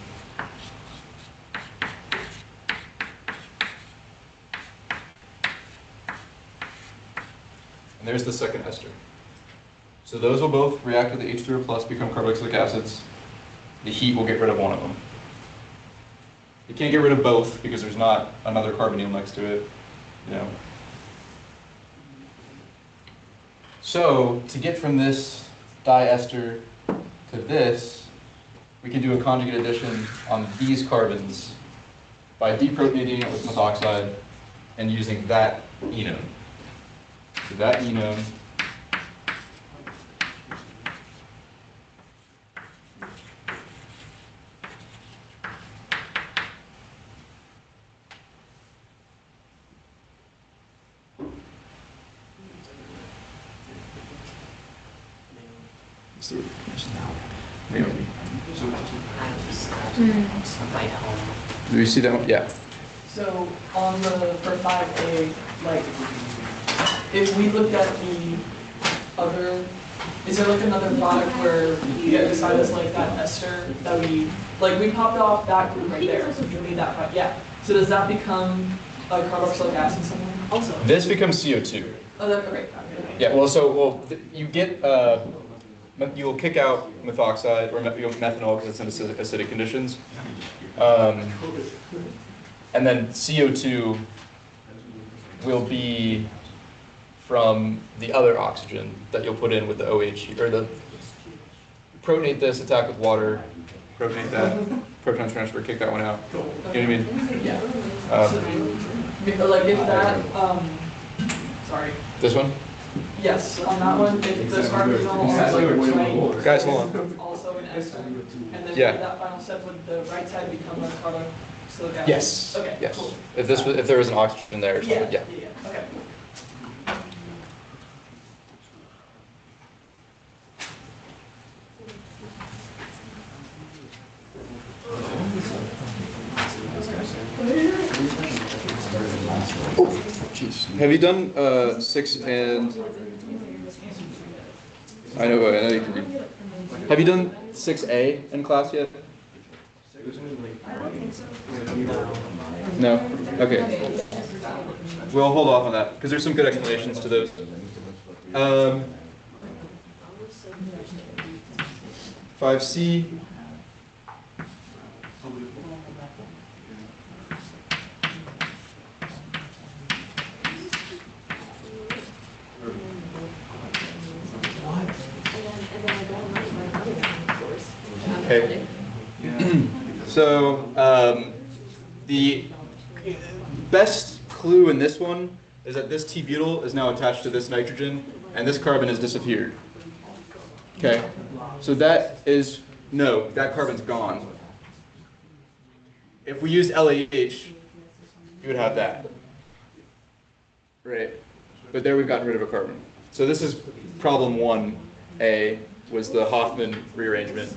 there's the second ester. So those will both react with the H2O plus, become carboxylic acids. The heat will get rid of one of them. You can't get rid of both because there's not another carbonyl next to it, you know. So to get from this diester to this, we can do a conjugate addition on these carbons by deprotonating it with methoxide and using that enone. So that enone Right home. Do you see that one? Yeah. So on the, for 5A, like, if we looked at the other, is there like another product where you get besides like that ester that we, like we popped off that group right there, so we made that, yeah. So does that become a carboxylic acid somewhere also? This becomes CO2. Oh, that, okay. Yeah, you get, you'll kick out methoxide or methanol because it's in acidic conditions. And then CO2 will be from the other oxygen that you'll put in with the OH, or the protonate this, attack with water, protonate that, proton transfer, kick that one out. You know what I mean? Yeah. Like if that, sorry. This one? Yes, on that one, if the carbonol is like Guys, hold on. also an ester, and then Yeah. that final step would the right side become a carboxylic acid? Yes. Okay, Yes. cool. If there was an oxygen there or something, yeah. Okay. Jeez. Have you done 6 and? I know you can read. Have you done 6A in class yet? No. Okay. We'll hold off on that because there's some good explanations to those. 5C. Okay. So the best clue in this one is that this T-butyl is now attached to this nitrogen, and this carbon has disappeared. Okay. So that carbon's gone. If we used LAH, you would have that. Right. But there we've gotten rid of a carbon. So this is problem 1A, was the Hoffman rearrangement.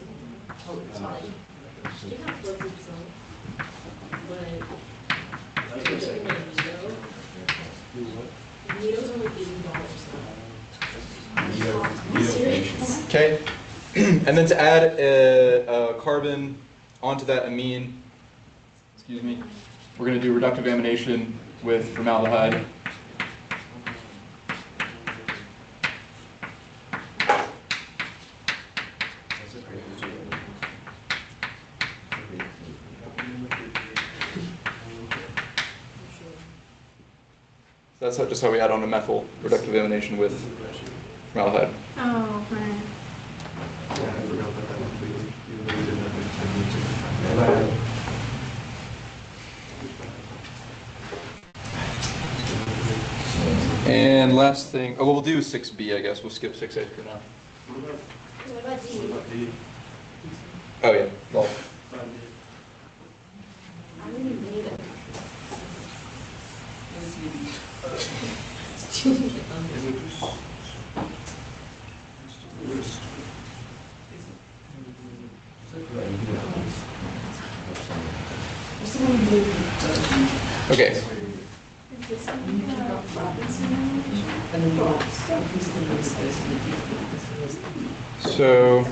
Okay, and then to add a carbon onto that amine, excuse me, we're going to do reductive amination with formaldehyde. That's just how we add on a methyl reductive amination with formaldehyde. Oh, right. Yeah, I forgot about that completely. Even though we didn't have it. And last thing, we'll do 6B, I guess. We'll skip 6A for now. What about D? What about D? Oh yeah, well, I already made it. okay. So,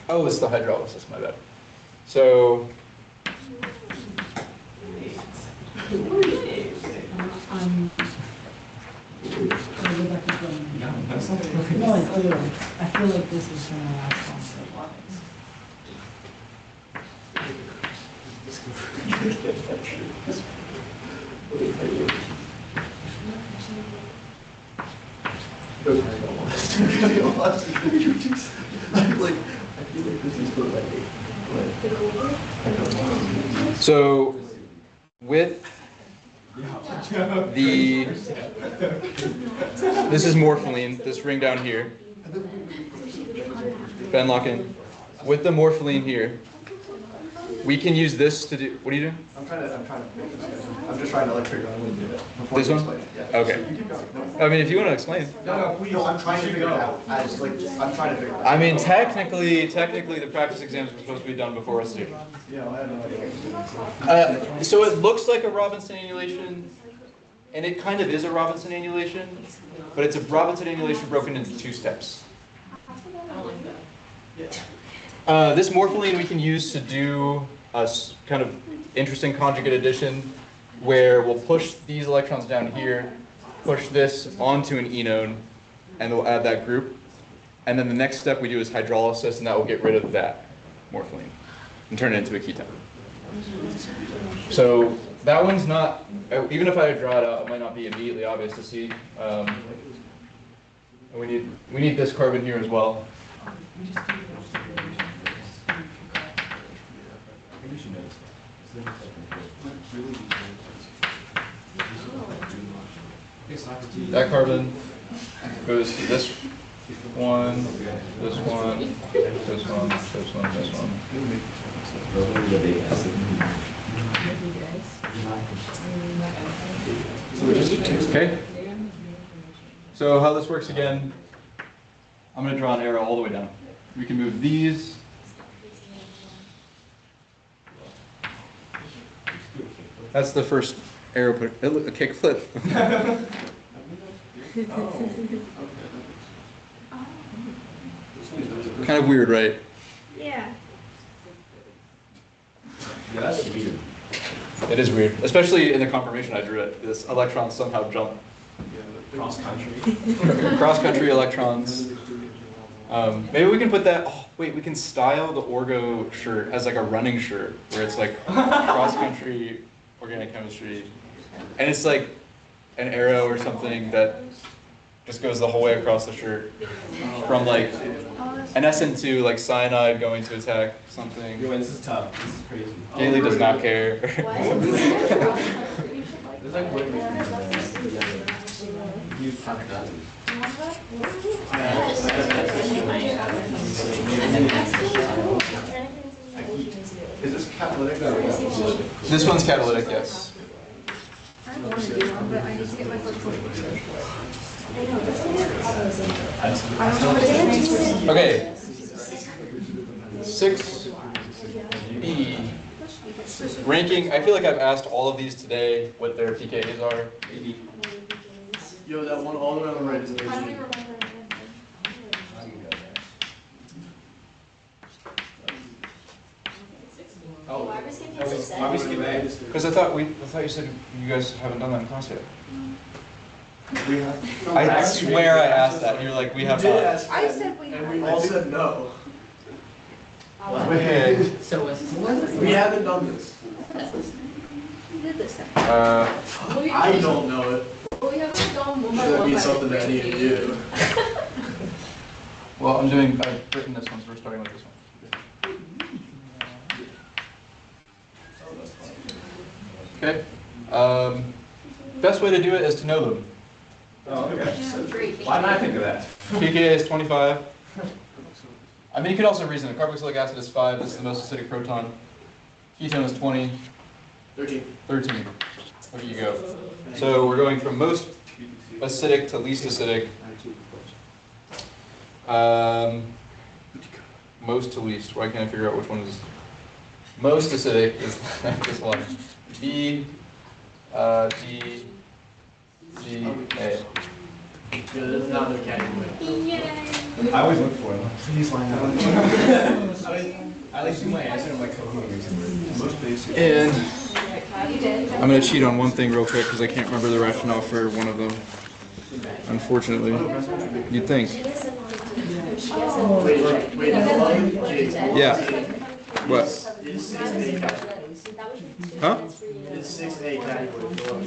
oh, it's the hydrolysis, my bad. So, No, I feel like this is gonna last long for a while. So with this is morpholine, this ring down here. bend lock in. With the morpholine here, we can use this to do, what are you doing? I'm trying to make this schedule. I'm just trying to like figure out when to do it. before This you one? explain it. Yeah. Okay. You keep going. No. I mean, if you want to explain. No, I'm trying to figure it out. As like, I'm trying to figure it out. I mean, technically, the practice exams were supposed to be done before recitation. Yeah, well, I have no idea. So it looks like a Robinson annulation, and it kind of is a Robinson annulation, but it's a Robinson annulation broken into 2 steps. This morpholine we can use to do a kind of interesting conjugate addition, where we'll push these electrons down here, push this onto an enone, and we'll add that group. And then the next step we do is hydrolysis, and that will get rid of that morpholine and turn it into a ketone. So that one's not, even if I draw it out, it might not be immediately obvious to see. And we need this carbon here as well. That carbon goes to this one, this one, this one, this one, this one. Okay. So how this works again, I'm going to draw an arrow all the way down. We can move these. That's the first arrow put. It looked a kick flip. Kind of weird, right? Yeah. Yeah, that's weird. It is weird, especially in the confirmation I drew it. This electron somehow jumped. Cross country. Cross-country electrons. Maybe we can put that. Oh, wait, we can style the Orgo shirt as like a running shirt, where it's like cross-country organic chemistry, and it's like an arrow or something that just goes the whole way across the shirt, from like an SN2 like cyanide going to attack something. Yo, this is tough. This is crazy. Gailey does not care. There's like way more. You fuck that. Is this catalytic? This one's catalytic, yes. I want to do one, but I need to get my foot. I don't know what it is. Okay. 6B. Ranking, I feel like I've asked all of these today what their pKa's are. Yo, that one all the way on the right is I don't even amazing. remember. Oh, Why was he why we skip A? Because I thought you said you guys haven't done that in class yet. We have. I swear I asked that. You're like, we have did not. ask I that, said we and we all said no. Okay. So what's We haven't done this. We did this time. I don't know it. We haven't gone one by Should one. be by something that I need to do. Well, I've written this one, so we're starting with this one. Okay. Best way to do it is to know them. Oh, okay. Great. Why didn't I think of that? pKa is 25. I mean, you could also reason it. Carboxylic acid is 5. This is the most acidic proton. Ketone is 20. 13. 13. There you go. So we're going from most acidic to least acidic. Most to least. Why can't I figure out which one is most acidic? Is this one. B, D, G, A. Yeah, that's not the category. Yay. I always look for them. Please line up. I like do my answer and like cooking. Most basic. And You did. I'm going to cheat on one thing real quick because I can't remember the rationale for one of them. Unfortunately. You'd think. Wait, hold on. Yeah. What? It's 6A category. Huh? It's 6A category. Fill up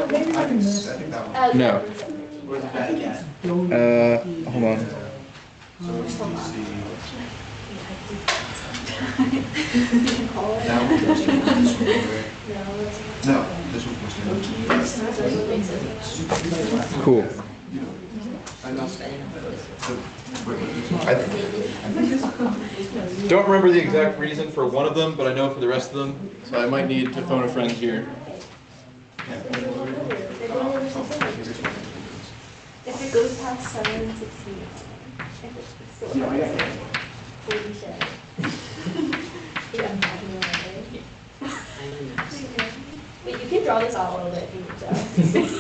the games. No. I think that one. No. Where's the bad cat? Hold on. So it's DC. No, this was supposed to be. Cool. Don't remember the exact reason for one of them, but I know for the rest of them, so I might need to phone a friend here. If it goes past 7:16, if it's still. Yeah, I got it. Holy shit. Yeah, I'm talking about it. Wait, you can draw this out a little bit if you need to.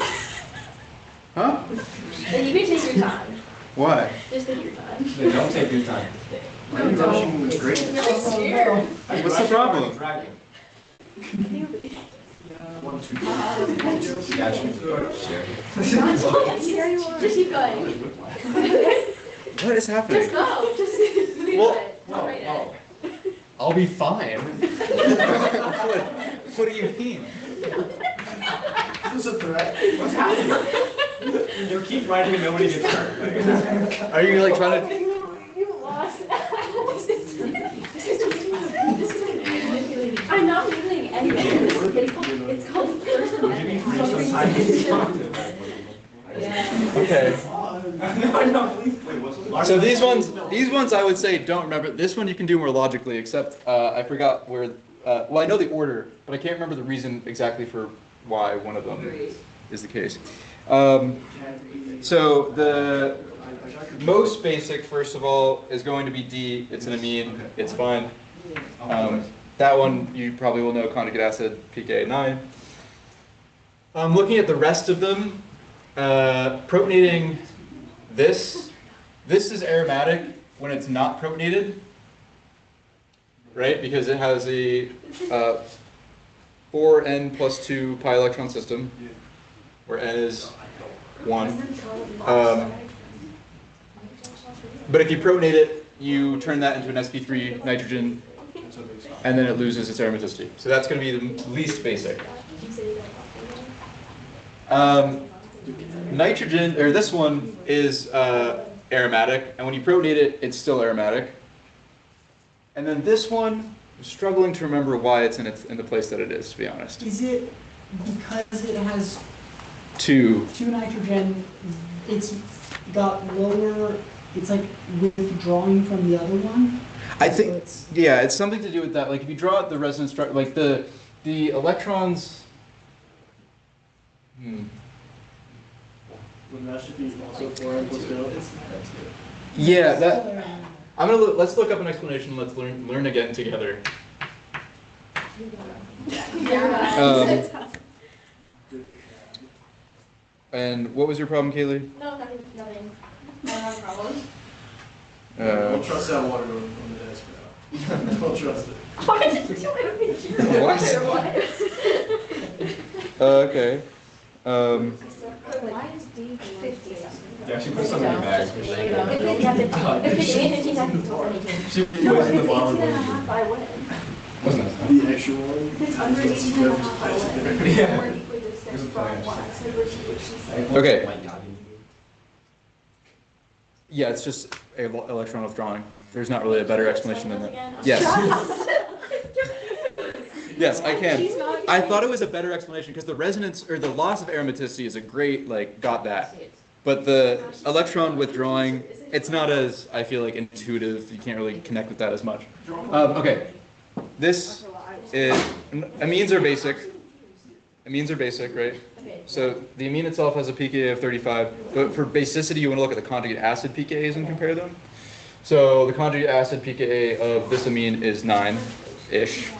Huh? And you can take your time. Why? Just take your time. Don't take your time. My intention was great. You're like scared. What's the problem? One, two, Yeah, sure. Just keep going. What is happening? Just go. Just leave Well, it. I'll write it. I'll be fine. What do you mean? Is this a threat? What's happening? You keep writing and nobody gets hurt. Are you like trying to? You lost. I'm not manipulating anything. It's called first Would you be free sometime to talk to them? Okay. No, please. Wait, what's So these ones I would say don't remember. This one you can do more logically, except I forgot where. Well, I know the order, but I can't remember the reason exactly for why one of them is the case. So the most basic, first of all, is going to be D. It's an amine. It's fine. That one you probably will know, conjugate acid, pKa 9. Looking at the rest of them, protonating this is aromatic when it's not protonated, right? Because it has a 4n plus 2 pi electron system, where n is 1. But if you protonate it, you turn that into an sp3 nitrogen, and then it loses its aromaticity. So that's going to be the least basic. Nitrogen, or this one, is aromatic, and when you protonate it, it's still aromatic. And then this one, I'm struggling to remember why it's in the place that it is, to be honest. Is it because it has 2. two nitrogen, it's got lower, it's like withdrawing from the other one? I So think, it's- yeah, it's something to do with that. Like if you draw out the resonance structure, like the electrons. When that should be also 4n plus 2. Yeah, that. I'm gonna look, let's look up an explanation. Let's learn again together. And what was your problem, Kaylee? No, nothing. I don't have a problem. Don't trust that water on the desk now. Don't trust it. Why did you make me hear What? Okay. Why is D 50? Yeah, she put something in the bag. If it's 15 seconds, She no, put if it in it's the 18 bottom. and a half, I win. Wasn't it? The extra one. If it's under 18 and a half, I win. Yeah. Or equal to 6 from 1. So which she said. Okay. Yeah, it's just electron withdrawing. There's not really a better explanation than that. Yes. Yes, I can. I thought it was a better explanation because the resonance or the loss of aromaticity is a great, like, got that. But the electron withdrawing, it's not as, I feel like, intuitive. You can't really connect with that as much. Okay. This is, amines are basic. Amines are basic, right? So the amine itself has a pKa of 35, but for basicity, you want to look at the conjugate acid pKa's and compare them. So the conjugate acid pKa of this amine is 9-ish.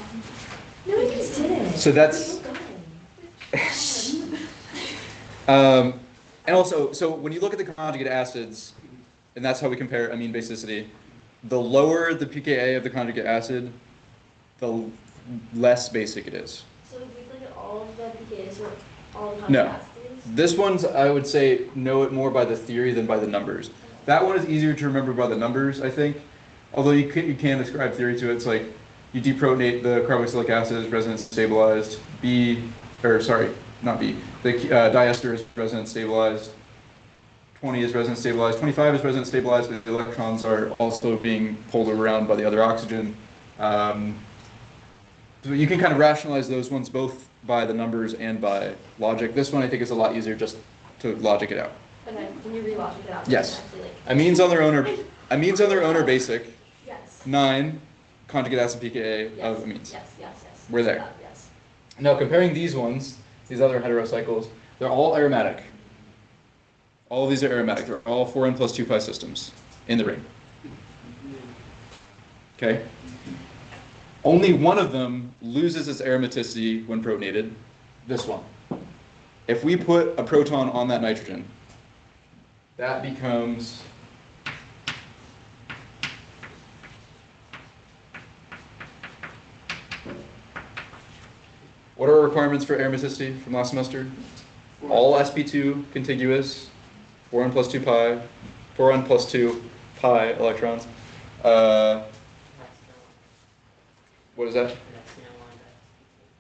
No, you just didn't. So that's, and also, so when you look at the conjugate acids, and that's how we compare amine basicity, the lower the pKa of the conjugate acid, the less basic it is. So if we look at all of the PKs or all the No. contrasts? This one's, I would say, know it more by the theory than by the numbers. That one is easier to remember by the numbers, I think. Although you can ascribe theory to it. It's like you deprotonate the carboxylic acid is resonance stabilized. The diester is resonance stabilized. 20 is resonance stabilized. 25 is resonance stabilized, but the electrons are also being pulled around by the other oxygen. So you can kind of rationalize those ones both by the numbers and by logic. This one I think is a lot easier just to logic it out. And then when you relogic it out. Yes. Actually, like, Amines on their own are basic. yes. 9 conjugate acid pKa Yes, of amines. yes, yes, yes. We're there. Yes. Now comparing these ones, these other heterocycles, they're all aromatic. All of these are aromatic. They're all 4n plus 2 pi systems in the ring. Okay? Only one of them loses its aromaticity when protonated, this one. If we put a proton on that nitrogen, that becomes what are our requirements for aromaticity from last semester? All sp2 contiguous, 4n plus 2 pi, 4n plus 2 pi electrons. What is that?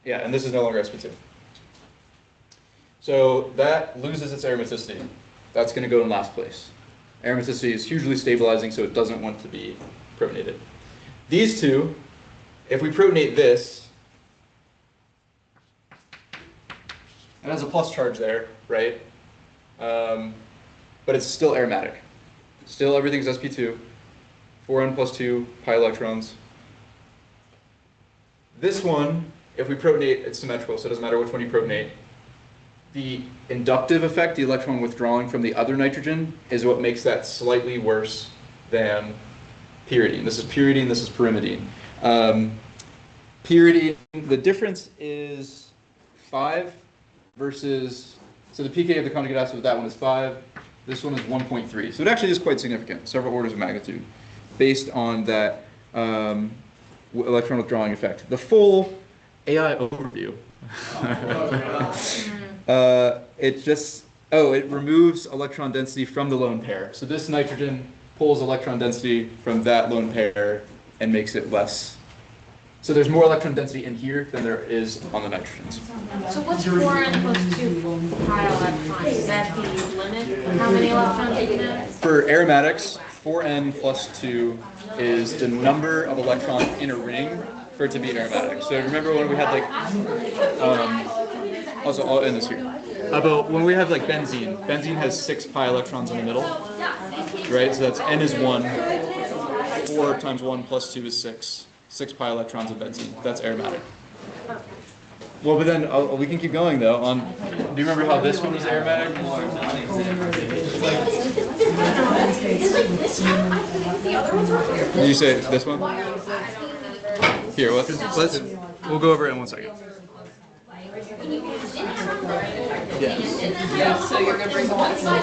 Yeah, and this is no longer sp2. So that loses its aromaticity. That's going to go in last place. Aromaticity is hugely stabilizing, so it doesn't want to be protonated. These two, if we protonate this, it has a plus charge there, right? But it's still aromatic. Still everything's sp2, 4n plus 2 pi electrons. This one, if we protonate, it's symmetrical, so it doesn't matter which one you protonate. The inductive effect, the electron withdrawing from the other nitrogen, is what makes that slightly worse than pyridine. This is pyridine, this is pyrimidine. Pyridine, the difference is 5 versus, so the pK of the conjugate acid with that one is 5, this one is 1.3. So it actually is quite significant, several orders of magnitude, based on that electron withdrawing effect. The full AI overview. It removes electron density from the lone pair. So this nitrogen pulls electron density from that lone pair and makes it less. So there's more electron density in here than there is on the nitrogens. So what's 4n plus 2 pi electrons? Is that the limit? How many electrons you can have? For aromatics, 4n plus 2 is the number of electrons in a ring for it to be aromatic. So remember when we had like, also I'll end this here. But when we have like benzene, benzene has 6 pi electrons in the middle, right? So that's n is 1, 4 times 1 plus 2 is 6. 6 pi electrons of benzene. That's aromatic. Well, but then we can keep going though. Do you remember how this one was aromatic? Did you say this one? Here, we'll go over it in 1 second. Yeah, so you're gonna bring the one